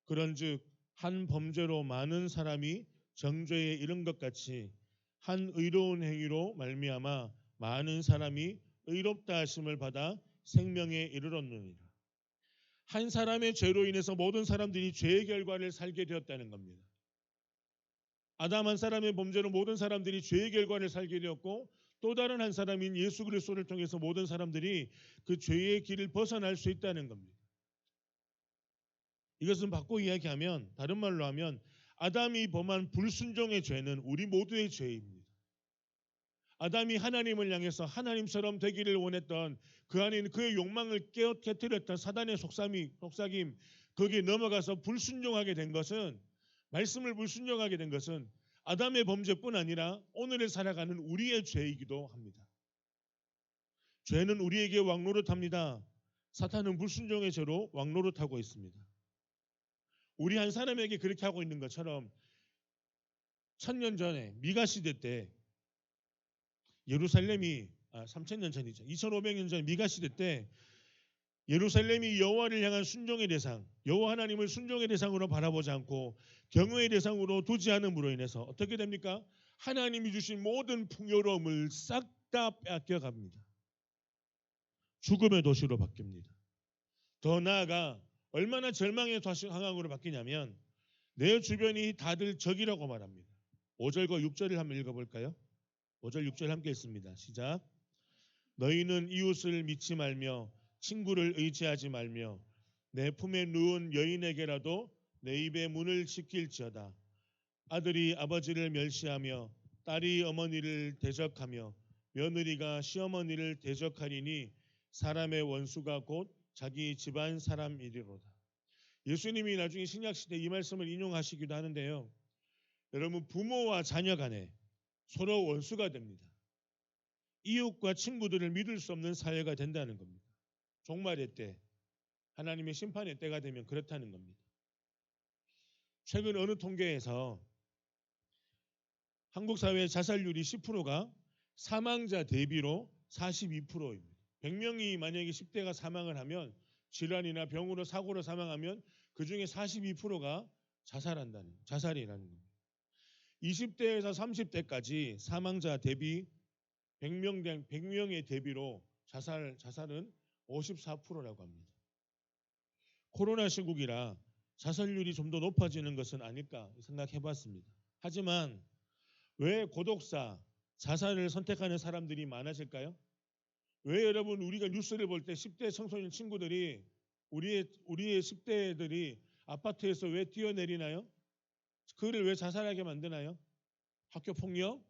Speaker 3: 그런즉 한 범죄로 많은 사람이 정죄에 이른 것 같이 한 의로운 행위로 말미암아 많은 사람이 의롭다 하심을 받아 생명에 이르렀느니라. 한 사람의 죄로 인해서 모든 사람들이 죄의 결과를 살게 되었다는 겁니다. 아담 한 사람의 범죄로 모든 사람들이 죄의 결과를 살게 되었고 또 다른 한 사람인 예수 그리스도를 통해서 모든 사람들이 그 죄의 길을 벗어날 수 있다는 겁니다. 이것은 바꿔 이야기하면, 다른 말로 하면 아담이 범한 불순종의 죄는 우리 모두의 죄입니다. 아담이 하나님을 향해서 하나님처럼 되기를 원했던 그 안에 있는 그의 욕망을 깨뜨렸던 사단의 속삭임, 거기에 넘어가서 불순종하게 된 것은, 말씀을 불순종하게 된 것은 아담의 범죄뿐 아니라 오늘을 살아가는 우리의 죄이기도 합니다. 죄는 우리에게 왕노릇합니다. 사탄은 불순종의 죄로 왕노릇하고 있습니다. 우리 한 사람에게 그렇게 하고 있는 것처럼 1000년 전에 미가 시대 때 예루살렘이 3000년 전이죠. 2500년 전 미가 시대 때 예루살렘이 여호와를 향한 순종의 대상, 여호와 하나님을 순종의 대상으로 바라보지 않고 경외의 대상으로 두지 않음으로 인해서 어떻게 됩니까? 하나님이 주신 모든 풍요로움을 싹 다 뺏겨갑니다. 죽음의 도시로 바뀝니다. 더 나아가 얼마나 절망의 상황으로 바뀌냐면 내 주변이 다들 적이라고 말합니다. 5절과 6절을 한번 읽어볼까요? 5절 6절 함께 읽습니다. 시작. 너희는 이웃을 믿지 말며 친구를 의지하지 말며 내 품에 누운 여인에게라도 내 입의 문을 지킬지어다. 아들이 아버지를 멸시하며 딸이 어머니를 대적하며 며느리가 시어머니를 대적하리니 사람의 원수가 곧 자기 집안 사람이리로다. 예수님이 나중에 신약시대 이 말씀을 인용하시기도 하는데요. 여러분, 부모와 자녀 간에 서로 원수가 됩니다. 이웃과 친구들을 믿을 수 없는 사회가 된다는 겁니다. 종말의 때, 하나님의 심판의 때가 되면 그렇다는 겁니다. 최근 어느 통계에서 한국 사회의 자살률이 10%가 사망자 대비로 42%입니다. 100명이 만약에 10대가 사망을 하면, 질환이나 병으로 사고로 사망하면 그 중에 42%가 자살이라는 겁니다. 20대에서 30대까지 사망자 대비 100명의 대비로 자살은 54%라고 합니다. 코로나 시국이라 자살률이 좀 더 높아지는 것은 아닐까 생각해 봤습니다. 하지만 왜 고독사, 자살을 선택하는 사람들이 많아질까요? 왜 여러분 우리가 뉴스를 볼 때 10대 청소년 친구들이 우리의 10대들이 아파트에서 왜 뛰어내리나요? 그를 왜 자살하게 만드나요? 학교 폭력,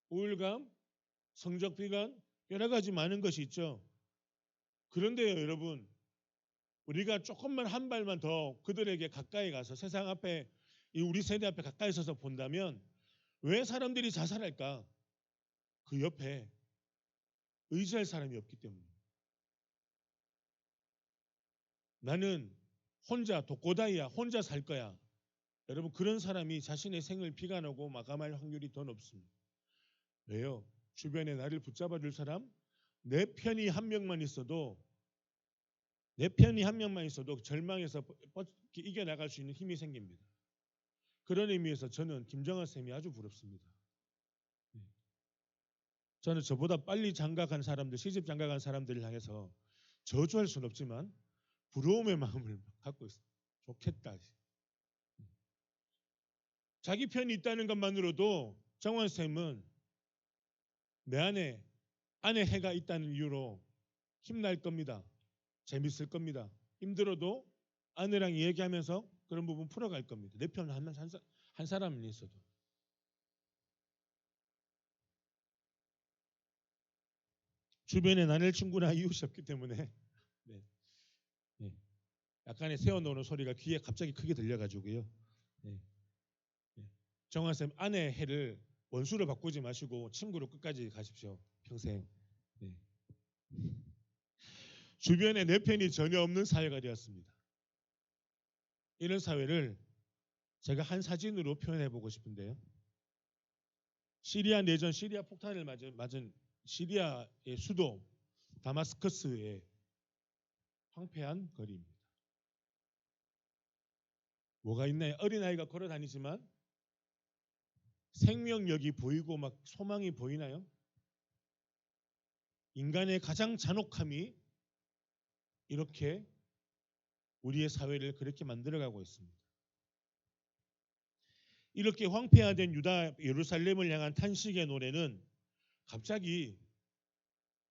Speaker 3: 우울감, 성적 비관, 여러 가지 많은 것이 있죠. 그런데요, 여러분, 우리가 조금만 한 발만 더 그들에게 가까이 가서 세상 앞에, 우리 세대 앞에 가까이 서서 본다면 왜 사람들이 자살할까? 그 옆에 의지할 사람이 없기 때문에. 나는 혼자 독고다이야, 혼자 살 거야. 여러분, 그런 사람이 자신의 생을 비관하고 마감할 확률이 더 높습니다. 왜요? 주변에 나를 붙잡아 줄 사람, 내 편이 한 명만 있어도 절망에서 이겨나갈 수 있는 힘이 생깁니다. 그런 의미에서 저는 김정아 쌤이 아주 부럽습니다. 저는 저보다 빨리 장가간 사람들, 시집 장가간 사람들을 향해서 저주할 수는 없지만 부러움의 마음을 갖고 있어요. 좋겠다. 자기 편이 있다는 것만으로도
Speaker 5: 정원 쌤은 내 안에 해가 있다는 이유로 힘날 겁니다. 재밌을 겁니다. 힘들어도 아내랑 얘기하면서 그런 부분 풀어갈 겁니다. 내 편 한 사람은 있어도. 주변에 나눌 친구나 이웃이 없기 때문에 네. 네. 약간의 세워놓는 소리가 귀에 갑자기 크게 들려가지고요. 네. 네. 정화쌤 아내 해를 원수로 바꾸지 마시고 친구로 끝까지 가십시오. 평생. 네. 주변에 내 편이 전혀 없는 사회가 되었습니다. 이런 사회를 제가 한 사진으로 표현해 보고 싶은데요. 시리아 내전, 시리아 폭탄을 맞은 시리아의 수도 다마스커스의 황폐한 거리입니다. 뭐가 있나요? 어린아이가 걸어 다니지만 생명력이 보이고 막 소망이 보이나요? 인간의 가장 잔혹함이 이렇게 우리의 사회를 그렇게 만들어가고 있습니다. 이렇게 황폐화된 유다 예루살렘을 향한 탄식의 노래는 갑자기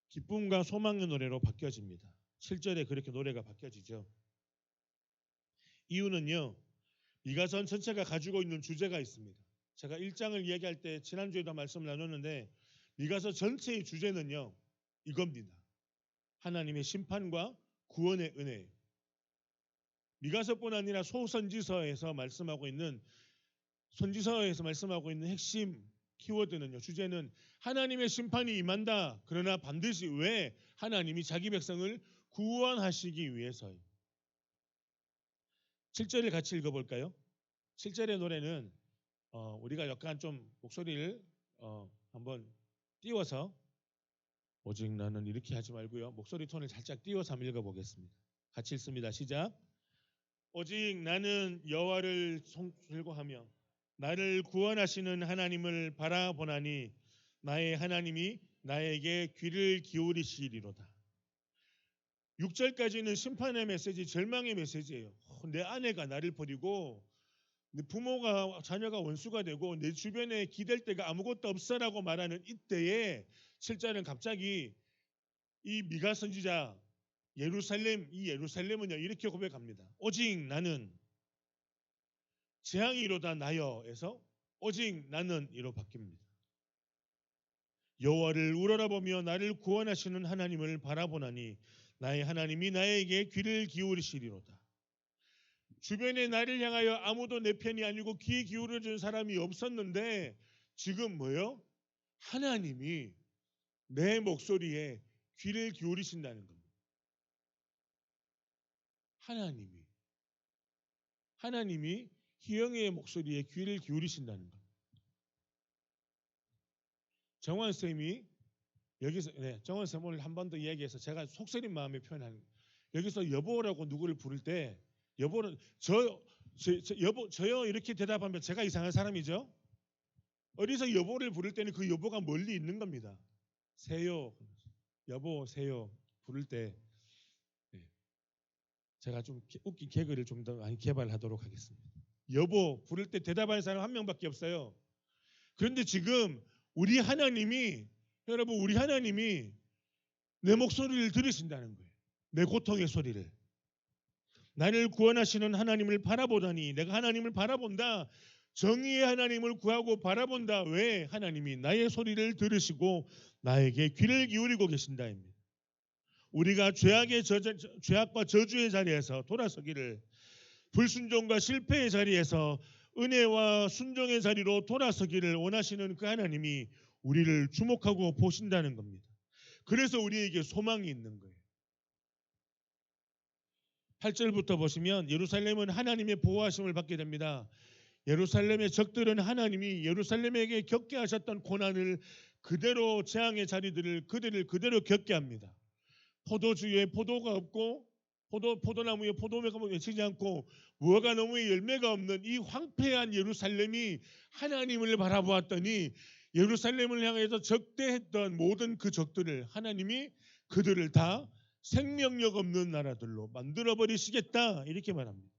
Speaker 5: 기쁨과 소망의 노래로 바뀌어집니다. 7절에 그렇게 노래가 바뀌어지죠. 이유는요. 미가서 전체가 가지고 있는 주제가 있습니다. 제가 1장을 이야기할 때 지난주에도 말씀을 나눴는데 미가서 전체의 주제는요. 이겁니다. 하나님의 심판과 구원의 은혜. 미가서뿐 아니라 소선지서에서 말씀하고 있는 핵심 키워드는요. 주제는 하나님의 심판이 임한다. 그러나 반드시 왜 하나님이 자기 백성을 구원하시기 위해서요. 7절을 같이 읽어볼까요? 7절의 노래는 우리가 약간 좀 목소리를 한번 띄워서 오직 나는 이렇게 하지 말고요. 목소리 톤을 살짝 띄워서 한번 읽어보겠습니다. 같이 읽습니다. 시작. 오직 나는 여호와를 즐거하며 나를 구원하시는 하나님을 바라보나니 나의 하나님이 나에게 귀를 기울이시리로다. 6절까지는 심판의 메시지, 절망의 메시지예요. 내 아내가 나를 버리고 내 부모가 자녀가 원수가 되고 내 주변에 기댈 데가 아무것도 없어라고 말하는 이때에 7절은 갑자기 이 미가 선지자 예루살렘은요 이렇게 고백합니다. 오직 나는 재앙이로다 나여에서 오직 나는 이로 바뀝니다. 여호와를 우러러보며 나를 구원하시는 하나님을 바라보나니 나의 하나님이 나에게 귀를 기울이시리로다. 주변에 나를 향하여 아무도 내 편이 아니고 귀 기울여준 사람이 없었는데 지금 뭐요? 하나님이 내 목소리에 귀를 기울이신다는 겁니다. 하나님이 희영이의 목소리에 귀를 기울이신다는 겁니다. 정환쌤이 여기서 정환쌤 오늘 한 번 더 이야기해서 제가 속쓰린 마음에 표현하는 여기서 여보라고 누구를 부를 때 여보는 저요 이렇게 대답하면 제가 이상한 사람이죠. 어디서 여보를 부를 때는 그 여보가 멀리 있는 겁니다. 세요, 여보, 세요 부를 때 제가 좀 웃긴 개그를 좀 더 많이 개발하도록 하겠습니다. 여보 부를 때 대답하는 사람 한 명밖에 없어요. 그런데 지금 우리 하나님이 내 목소리를 들으신다는 거예요. 내 고통의 소리를. 나를 구원하시는 하나님을 바라보다니 내가 하나님을 바라본다. 정의의 하나님을 구하고 바라본다. 왜? 하나님이 나의 소리를 들으시고 나에게 귀를 기울이고 계신다입니다. 우리가 죄악과 저주의 자리에서 돌아서기를 불순종과 실패의 자리에서 은혜와 순종의 자리로 돌아서기를 원하시는 그 하나님이 우리를 주목하고 보신다는 겁니다. 그래서 우리에게 소망이 있는 거예요. 8절부터 보시면 예루살렘은 하나님의 보호하심을 받게 됩니다. 예루살렘의 적들은 하나님이 예루살렘에게 겪게 하셨던 고난을 그대로 재앙의 자리들을 그들을 그대로 겪게 합니다. 포도주에 포도가 없고 포도나무에 포도매가 맺히지 않고 무화과 나무에 열매가 없는 이 황폐한 예루살렘이 하나님을 바라보았더니 예루살렘을 향해서 적대했던 모든 그 적들을 하나님이 그들을 다 생명력 없는 나라들로 만들어 버리시겠다 이렇게 말합니다.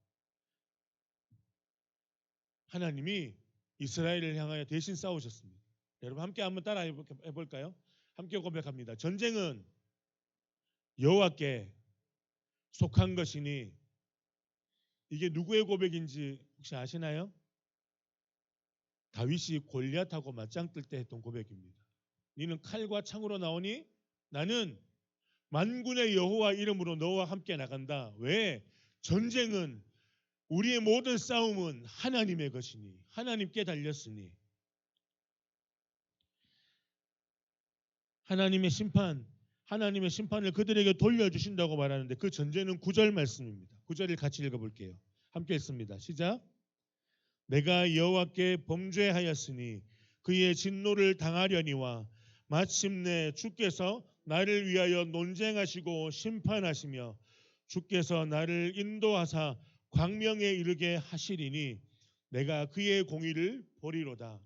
Speaker 5: 하나님이 이스라엘을 향하여 대신 싸우셨습니다. 여러분 함께 한번 따라 해볼까요? 함께 고백합니다. 전쟁은 여호와께 속한 것이니, 이게 누구의 고백인지 혹시 아시나요? 다윗이 골리앗하고 맞짱 뜰 때 했던 고백입니다. 너는 칼과 창으로 나오니 나는 만군의 여호와 이름으로 너와 함께 나간다. 왜? 전쟁은, 우리의 모든 싸움은 하나님의 것이니, 하나님께 달렸으니. 하나님의 심판을 그들에게 돌려주신다고 말하는데 그 전제는 9절 말씀입니다. 9절을 같이 읽어볼게요. 함께 읽습니다. 시작. 내가 여호와께 범죄하였으니 그의 진노를 당하려니와 마침내 주께서 나를 위하여 논쟁하시고 심판하시며 주께서 나를 인도하사 광명에 이르게 하시리니 내가 그의 공의를 보리로다.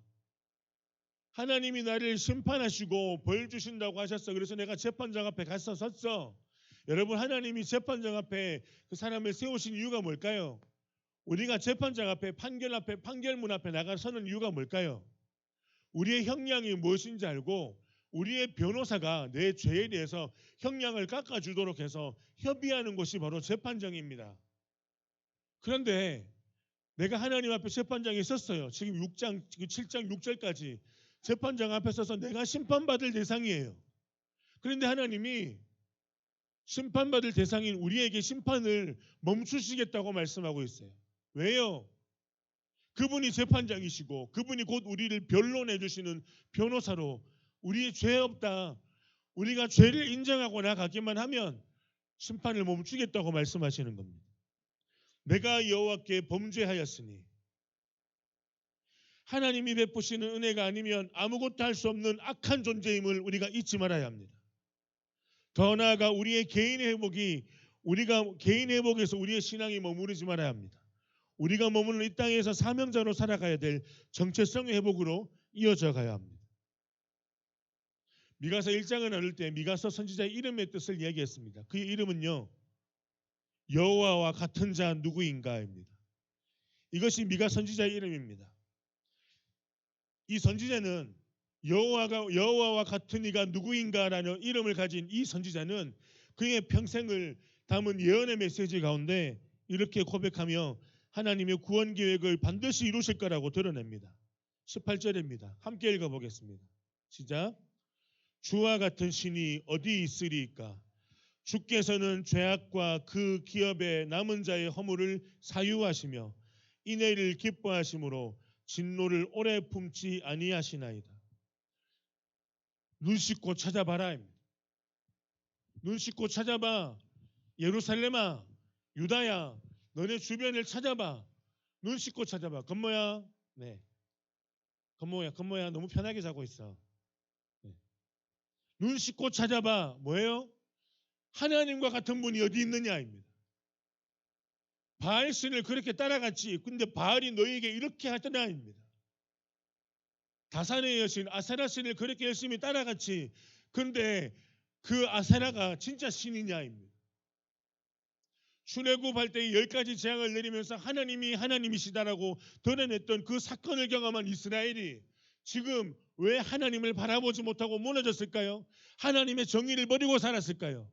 Speaker 5: 하나님이 나를 심판하시고 벌 주신다고 하셨어. 그래서 내가 재판장 앞에 가서 섰어. 여러분, 하나님이 재판장 앞에 그 사람을 세우신 이유가 뭘까요? 우리가 재판장 앞에, 판결문 앞에 나가 서는 이유가 뭘까요? 우리의 형량이 무엇인지 알고 우리의 변호사가 내 죄에 대해서 형량을 깎아주도록 해서 협의하는 것이 바로 재판장입니다. 그런데 내가 하나님 앞에 재판장에 섰어요. 지금 7장 6절까지 재판장 앞에 서서 내가 심판받을 대상이에요. 그런데 하나님이 심판받을 대상인 우리에게 심판을 멈추시겠다고 말씀하고 있어요. 왜요? 그분이 재판장이시고 그분이 곧 우리를 변론해 주시는 변호사로 우리의 죄 없다, 우리가 죄를 인정하고 나가기만 하면 심판을 멈추겠다고 말씀하시는 겁니다. 내가 여호와께 범죄하였으니, 하나님이 베푸시는 은혜가 아니면 아무것도 할 수 없는 악한 존재임을 우리가 잊지 말아야 합니다. 더 나아가 우리의 개인의 회복에서 우리의 신앙이 머무르지 말아야 합니다. 우리가 머무는 이 땅에서 사명자로 살아가야 될 정체성의 회복으로 이어져 가야 합니다. 미가서 1장을 나눌 때 미가서 선지자의 이름의 뜻을 이야기했습니다. 그의 이름은요, 여호와와 같은 자 누구인가입니다. 이것이 미가 선지자의 이름입니다. 이 선지자는 여호와와 같은 이가 누구인가라는 이름을 가진 이 선지자는 그의 평생을 담은 예언의 메시지 가운데 이렇게 고백하며 하나님의 구원 계획을 반드시 이루실 거라고 드러냅니다. 18절입니다. 함께 읽어보겠습니다. 시작. 주와 같은 신이 어디 있으리이까? 주께서는 죄악과 그 기업의 남은 자의 허물을 사유하시며 인애를 기뻐하심으로 진노를 오래 품지 아니하시나이다. 눈 씻고 찾아봐라. 눈 씻고 찾아봐. 예루살렘아, 유다야, 너네 주변을 찾아봐. 눈 씻고 찾아봐. 건모야, 네. 건모야, 너무 편하게 자고 있어. 네. 눈 씻고 찾아봐. 뭐예요? 하나님과 같은 분이 어디 있느냐입니다. 바알 신을 그렇게 따라갔지. 근데 바알이 너희에게 이렇게 하더나입니다. 다산의 여신 아세라 신을 그렇게 열심히 따라갔지. 그런데 그 아세라가 진짜 신이냐입니다. 출애굽할 때 10가지 재앙을 내리면서 하나님이 하나님이시다라고 드러냈던 그 사건을 경험한 이스라엘이 지금 왜 하나님을 바라보지 못하고 무너졌을까요? 하나님의 정의를 버리고 살았을까요?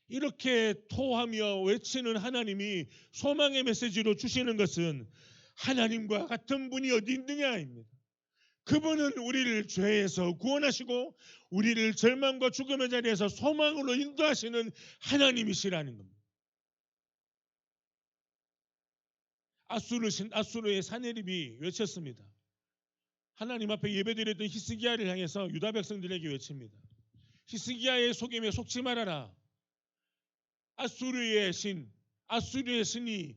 Speaker 5: 이렇게 토하며 외치는 하나님이 소망의 메시지로 주시는 것은 하나님과 같은 분이 어디 있느냐입니다. 그분은 우리를 죄에서 구원하시고 우리를 절망과 죽음의 자리에서 소망으로 인도하시는 하나님이시라는 겁니다. 아수르의 사네립이 외쳤습니다. 하나님 앞에 예배드렸던 히스기야를 향해서 유다 백성들에게 외칩니다. 히스기야의 속임에 속지 말아라. 아수르의 신이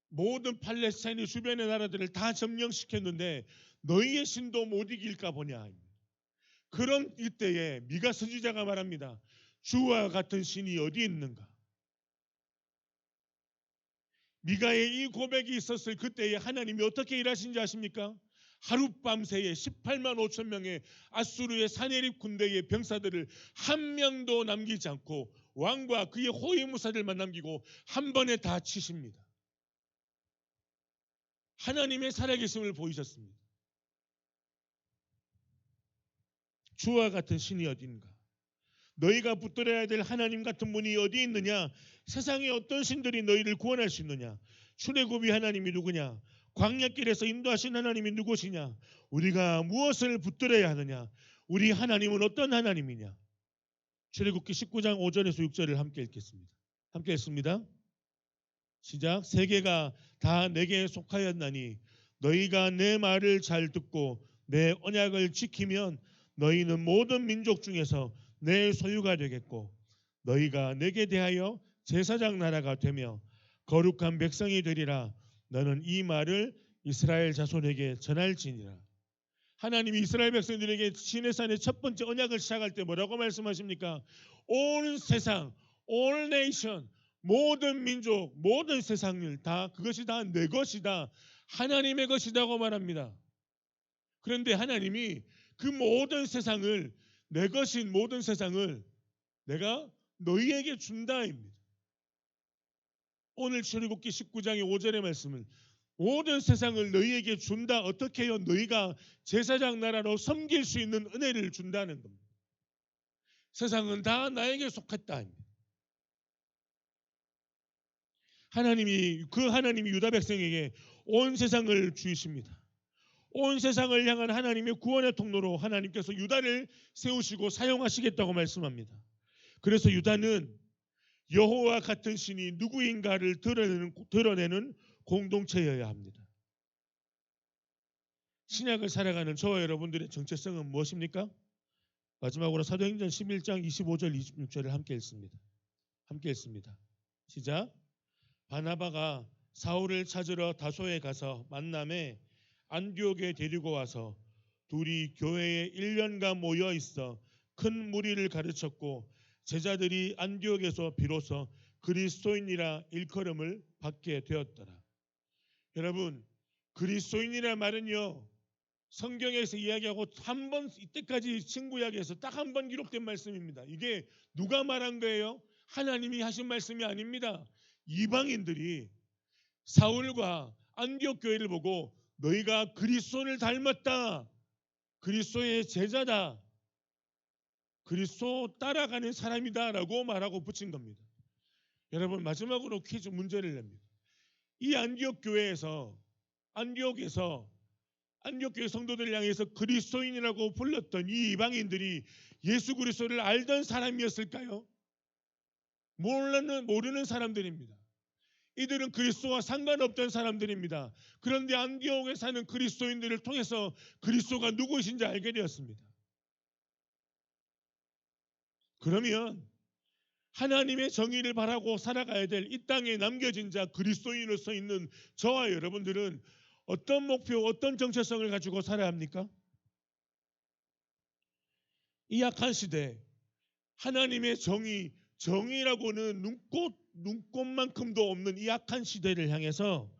Speaker 5: 모든 팔레스타인 주변의 나라들을 다 점령시켰는데 너희의 신도 못 이길까 보냐. 그런 이때에 미가 선지자가 말합니다. 주와 같은 신이 어디 있는가? 미가의 이 고백이 있었을 그때에 하나님이 어떻게 일하신지 아십니까? 하룻밤새에 18만 5천 명의 아수르의 사네립 군대의 병사들을 한 명도 남기지 않고 왕과 그의 호위무사들만 남기고 한 번에 다 치십니다. 하나님의 살아계심을 보이셨습니다. 주와 같은 신이 어디인가? 너희가 붙들어야 될 하나님 같은 분이 어디 있느냐? 세상에 어떤 신들이 너희를 구원할 수 있느냐? 출애굽이 하나님이 누구냐? 광야길에서 인도하신 하나님이 누구시냐? 우리가 무엇을 붙들어야 하느냐? 우리 하나님은 어떤 하나님이냐? 출애굽기 19장 5절에서 6절을 함께 읽겠습니다. 함께 읽습니다. 시작. 세계가 다 내게 속하였나니 너희가 내 말을 잘 듣고 내 언약을 지키면 너희는 모든 민족 중에서 내 소유가 되겠고 너희가 내게 대하여 제사장 나라가 되며 거룩한 백성이 되리라. 너는 이 말을 이스라엘 자손에게 전할지니라. 하나님이 이스라엘 백성들에게 시내산의 첫 번째 언약을 시작할 때 뭐라고 말씀하십니까? 온 세상, all nation, 모든 민족, 모든 세상을 다 그것이 다 내 것이다. 하나님의 것이라고 말합니다. 그런데 하나님이 그 모든 세상을 내 것인 모든 세상을 내가 너희에게 준다입니다. 오늘 출애굽기 19장의 5절의 말씀은 모든 세상을 너희에게 준다. 어떻게 해요? 너희가 제사장 나라로 섬길 수 있는 은혜를 준다는 겁니다. 세상은 다 나에게 속했다. 하나님이 유다 백성에게 온 세상을 주십니다. 온 세상을 향한 하나님의 구원의 통로로 하나님께서 유다를 세우시고 사용하시겠다고 말씀합니다. 그래서 유다는 여호와 같은 신이 누구인가를 드러내는 공동체여야 합니다. 신약을 살아가는 저와 여러분들의 정체성은 무엇입니까? 마지막으로 사도행전 11장 25절 26절을 함께 읽습니다. 시작. 바나바가 사울을 찾으러 다소에 가서 만남에 안디옥에 데리고 와서 둘이 교회에 1년간 모여 있어 큰 무리를 가르쳤고 제자들이 안디옥에서 비로소 그리스도인이라 일컬음을 받게 되었더라. 여러분, 그리스도인이라 말은요, 성경에서 이야기하고 한 번 이때까지 신구약에서 딱 한 번 기록된 말씀입니다. 이게 누가 말한 거예요? 하나님이 하신 말씀이 아닙니다. 이방인들이 사울과 안디옥 교회를 보고 너희가 그리스도를 닮았다. 그리스도의 제자다. 그리스도 따라가는 사람이다라고 말하고 붙인 겁니다. 여러분, 마지막으로 퀴즈 문제를 냅니다. 이 안디옥 교회에서 안디옥 교회 성도들을 향해서 그리스도인이라고 불렀던 이 이방인들이 예수 그리스도를 알던 사람이었을까요? 모르는 사람들입니다. 이들은 그리스도와 상관없던 사람들입니다. 그런데 안디옥에 사는 그리스도인들을 통해서 그리스도가 누구이신지 알게 되었습니다. 그러면 하나님의 정의를 바라고 살아가야 될 이 땅에 남겨진 자 그리스도인으로서 있는 저와 여러분들은 어떤 목표, 어떤 정체성을 가지고 살아야 합니까? 이 약한 시대 하나님의 정의라고는 눈꽃만큼도 없는 이 약한 시대를 향해서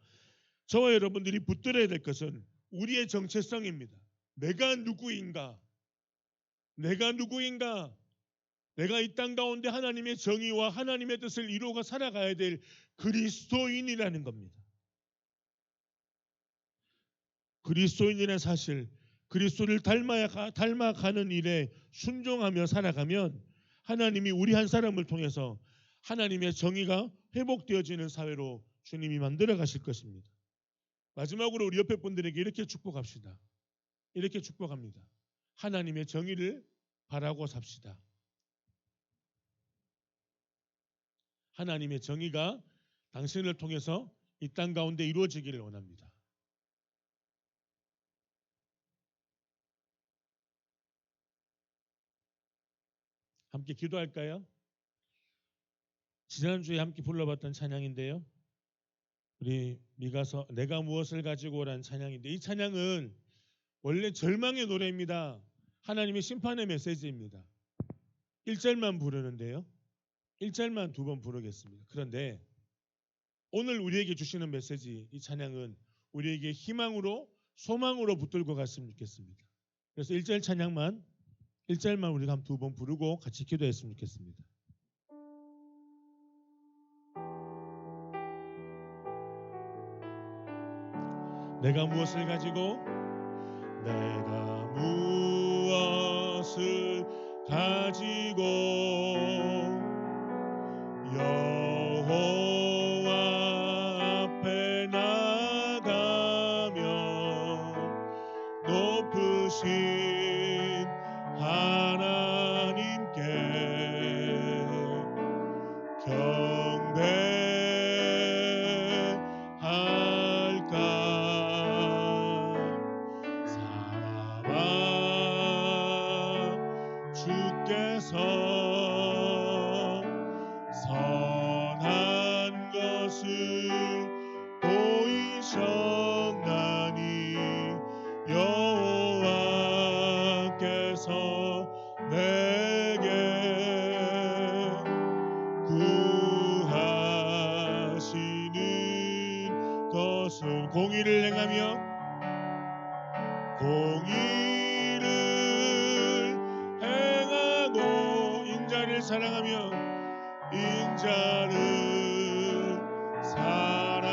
Speaker 5: 저와 여러분들이 붙들어야 될 것은 우리의 정체성입니다. 내가 누구인가? 내가 이 땅 가운데 하나님의 정의와 하나님의 뜻을 이루어 살아가야 될 그리스도인이라는 겁니다. 그리스도인이라는 사실, 그리스도를 닮아가는 일에 순종하며 살아가면 하나님이 우리 한 사람을 통해서 하나님의 정의가 회복되어지는 사회로 주님이 만들어 가실 것입니다. 마지막으로 우리 옆에 분들에게 이렇게 축복합시다. 이렇게 축복합니다. 하나님의 정의를 바라고 삽시다. 하나님의 정의가 당신을 통해서 이 땅 가운데 이루어지기를 원합니다. 함께 기도할까요? 지난주에 함께 불러봤던 찬양인데요. 우리 미가서 내가 무엇을 가지고 오라는 찬양인데 이 찬양은 원래 절망의 노래입니다. 하나님의 심판의 메시지입니다. 1절만 부르는데요. 1절만 2번 부르겠습니다. 그런데 오늘 우리에게 주시는 메시지 이 찬양은 우리에게 희망으로 소망으로 붙들고 갔으면 좋겠습니다. 그래서 1절 찬양만 1절만 우리가 한 2번 부르고 같이 기도했으면 좋겠습니다. 내가 무엇을 가지고 내가 무엇을 가지고 여호와 앞에 나가며 높으신 하나님께 경배할까 사람아 주께서 선한 것을 보이셨나니 여호와께서 내게 구하시는 것은 공의를 행하며 공의를 행하고 인자를 사랑하며 인자를 사랑하며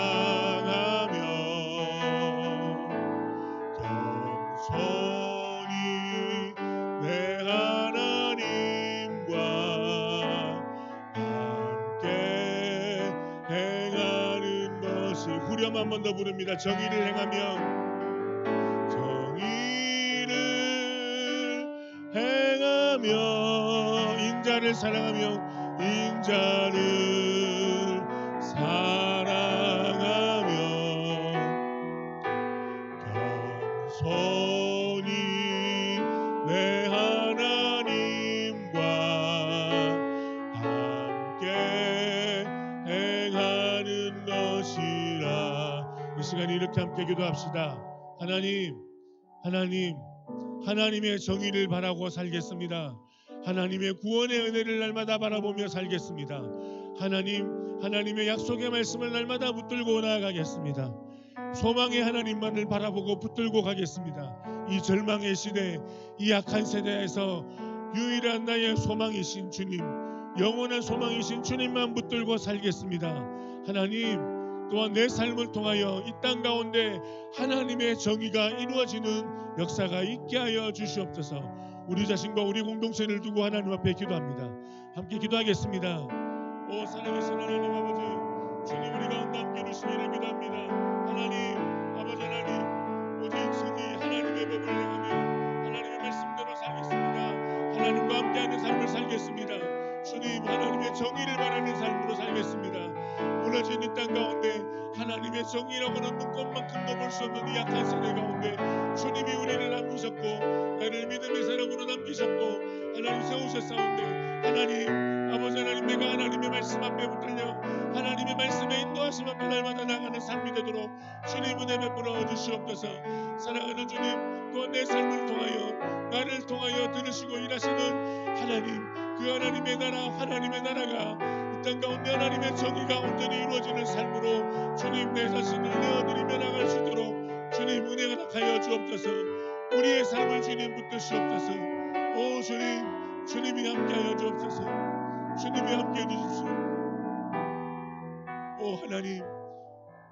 Speaker 5: 겸손히 내 하나님과 함께 행하는 것이 후렴 한 번 더 부릅니다. 정의를 행하며 인자를 사랑하며 인자를 사랑하며 겸손히 내 하나님과 함께 행하는 것이라. 이 시간 이렇게 함께 기도합시다. 하나님의 정의를 바라고 살겠습니다. 하나님의 구원의 은혜를 날마다 바라보며 살겠습니다. 하나님의 약속의 말씀을 날마다 붙들고 나아가겠습니다. 소망의 하나님만을 바라보고 붙들고 가겠습니다. 이 절망의 시대, 이 악한 세대에서 유일한 나의 소망이신 주님, 영원한 소망이신 주님만 붙들고 살겠습니다. 하나님, 또한 내 삶을 통하여 이 땅 가운데 하나님의 정의가 이루어지는 역사가 있게 하여 주시옵소서. 우리 자신과 우리 공동체를 두고 하나님 앞에 기도합니다. 함께 기도하겠습니다. 오 살아계신 하나님 아버지, 주님 우리 가운데 함께 계시기를 기도합니다. 하나님 아버지, 하나님 오직 성이 하나님의 법을 행하며 하나님의 말씀대로 살겠습니다. 하나님과 함께하는 삶을 살겠습니다. 주님, 하나님의 정의를 바라는 삶으로 살겠습니다. 무너진 이 땅 가운데 하나님의 정의라고는 눈꼽만큼 넘을 수 없는 이 약한 세대 가운데 주님이 우리를 남기셨고 나를 믿음의 사람으로 남기셨고 하나님 세우셨사온데, 하나님 아버지 하나님, 내가 하나님의 말씀 앞에 붙들려 하나님의 말씀에 인도하심 앞에 날마다 나가는 삶이 되도록 주님 은혜 베풀어 주시옵소서. 사랑하는 주님, 또한 내 삶을 통하여 나를 통하여 들으시고 일하시는 하나님, 그 하나님의 나라가 이 땅 가운데 하나님의 정의가 온전히 이루어지는 삶으로 주님 내 자신을 내어드리며 나갈 수 있도록 주님 은혜가 낙하여 주옵소서. 우리의 삶을 주님 붙드시옵소서. 오 주님이 함께하여 주옵소서. 주님이 함께해 주십시오. 오 하나님,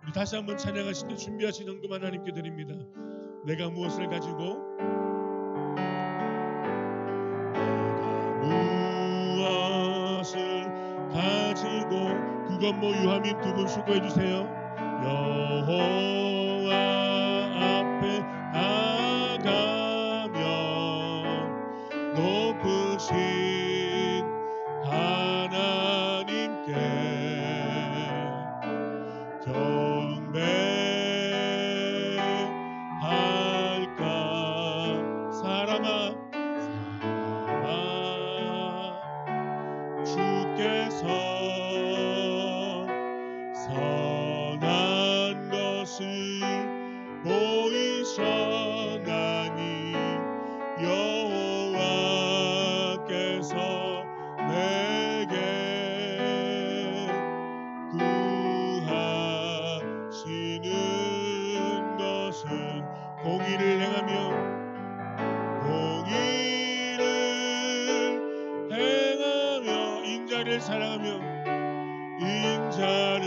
Speaker 5: 우리 다시 한번 찬양하실 때 준비하신 헌금 하나님께 드립니다. 내가 무엇을 가지고 구건모 유하민 두 분 수고해 주세요. 여호와 앞에 나가며 높으신 하나님께 경배할까 사람아 주께서 선한 것을 보이셨나니 여호와께서 내게 구하시는 것은 공의를 행하며 인자를 사랑하며 인자를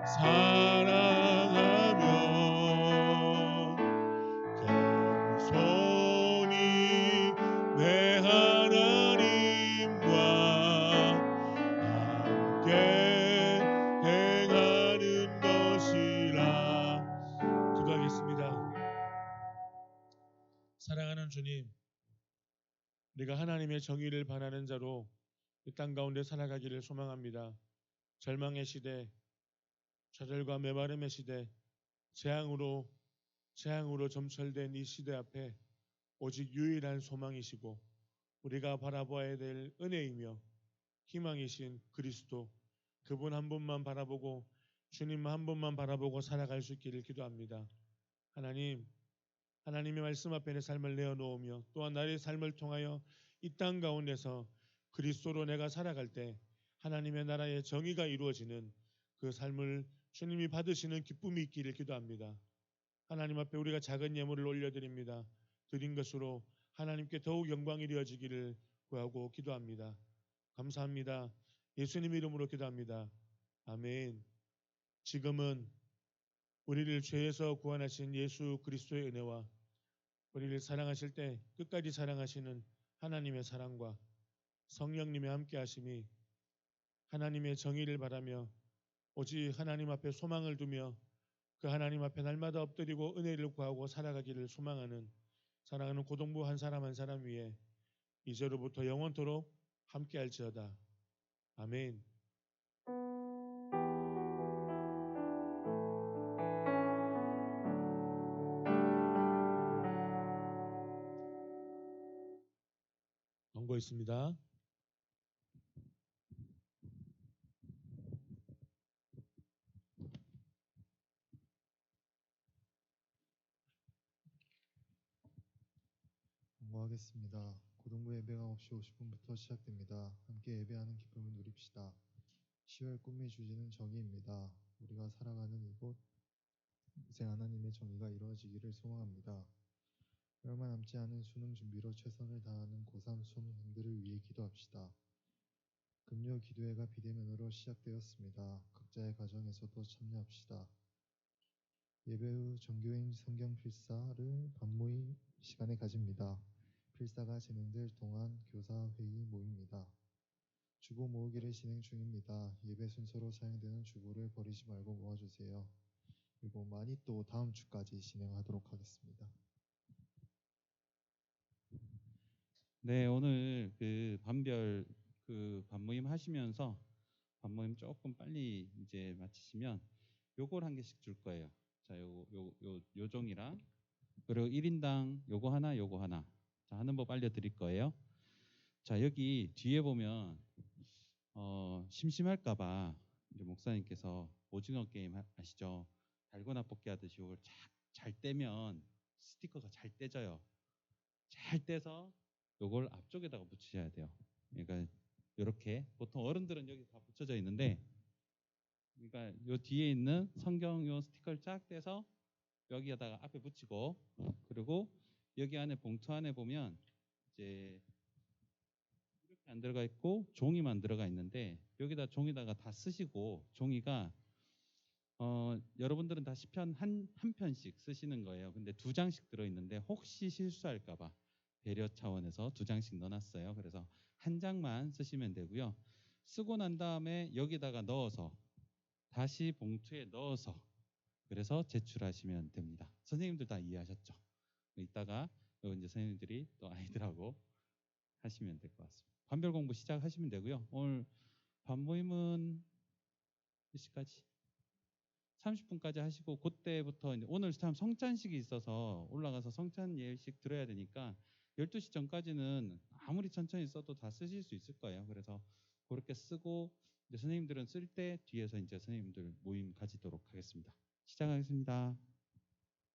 Speaker 5: 사랑하며 기도하겠습니다. 사랑하는 주님, 내가 하나님의 정의를 바라는 자로 이 땅 가운데 살아가기를 소망합니다. 절망의 시대, 좌절과 메마름의 시대, 재앙으로 점철된 이 시대 앞에 오직 유일한 소망이시고 우리가 바라봐야 될 은혜이며 희망이신 그리스도, 그분 한 분만 바라보고 주님 한 분만 바라보고 살아갈 수 있기를 기도합니다. 하나님의 말씀 앞에 내 삶을 내어놓으며 또한 나의 삶을 통하여 이 땅 가운데서 그리스도로 내가 살아갈 때 하나님의 나라의 정의가 이루어지는 그 삶을 주님이 받으시는 기쁨이 있기를 기도합니다. 하나님 앞에 우리가 작은 예물을 올려드립니다. 드린 것으로 하나님께 더욱 영광이 이루어지기를 구하고 기도합니다. 감사합니다. 예수님 이름으로 기도합니다. 아멘. 지금은 우리를 죄에서 구원하신 예수 그리스도의 은혜와 우리를 사랑하실 때 끝까지 사랑하시는 하나님의 사랑과 성령님의 함께하심이 하나님의 정의를 바라며 오직 하나님 앞에 소망을 두며 그 하나님 앞에 날마다 엎드리고 은혜를 구하고 살아가기를 소망하는 사랑하는 고동부 한 사람 한 사람 위에 이제로부터 영원토록 함께할지어다. 아멘. 원고 있습니다.
Speaker 2: 공부하겠습니다. 고등부 예배가 9시 50분부터 시작됩니다. 함께 예배하는 기쁨을 누립시다. 10월 꿈의 주제는 정의입니다. 우리가 살아가는 이곳에 하나님의 정의가 이루어지기를 소망합니다. 얼마 남지 않은 수능 준비로 최선을 다하는 고3 수험생들을 위해 기도합시다. 금요 기도회가 비대면으로 시작되었습니다. 각자의 가정에서도 참여합시다. 예배 후 전교인 성경 필사를 반모임 시간에 가집니다. 필사가 진행될 동안 교사 회의 모입니다. 주보 모으기를 진행 중입니다. 예배 순서로 사용되는 주보를 버리지 말고 모아주세요. 그리고 많이 또 다음 주까지 진행하도록 하겠습니다.
Speaker 6: 네, 오늘 그 반별 반모임 하시면서 반모임 조금 빨리 이제 마치시면 요걸 한 개씩 줄 거예요. 자, 요 종이랑 그리고 1인당 요거 하나, 요거 하나. 자, 하는 법 알려드릴 거예요. 자, 여기 뒤에 보면 심심할까봐 이제 목사님께서 오징어 게임 아시죠? 달고나 뽑기 하듯이 요걸 잘 떼면 스티커가 잘 떼져요. 잘 떼서 요걸 앞쪽에다가 붙이셔야 돼요. 그러니까 이렇게 보통 어른들은 여기 다 붙여져 있는데, 그러니까 요 뒤에 있는 성경 요 스티커를 쫙 떼서 여기에다가 앞에 붙이고, 그리고 여기 안에 봉투 안에 보면 이제 이렇게 안 들어가 있고 종이만 들어가 있는데 여기다 종이다가 다 쓰시고 종이가 여러분들은 다 시편 한 편씩 쓰시는 거예요. 근데 2장씩 들어있는데 혹시 실수할까봐 배려 차원에서 2장씩 넣어놨어요. 그래서 1장만 쓰시면 되고요. 쓰고 난 다음에 여기다가 넣어서 다시 봉투에 넣어서 그래서 제출하시면 됩니다. 선생님들 다 이해하셨죠? 이따가 이제 선생님들이 또 아이들하고 하시면 될 것 같습니다. 반별 공부 시작하시면 되고요. 오늘 반모임은 몇 시까지? 30분까지 하시고 그때부터 이제 오늘 참 성찬식이 있어서 올라가서 성찬 예식 들어야 되니까 12시 전까지는 아무리 천천히 써도 다 쓰실 수 있을 거예요. 그래서 그렇게 쓰고 이제 선생님들은 쓸 때 뒤에서 이제 선생님들 모임 가지도록 하겠습니다. 시작하겠습니다.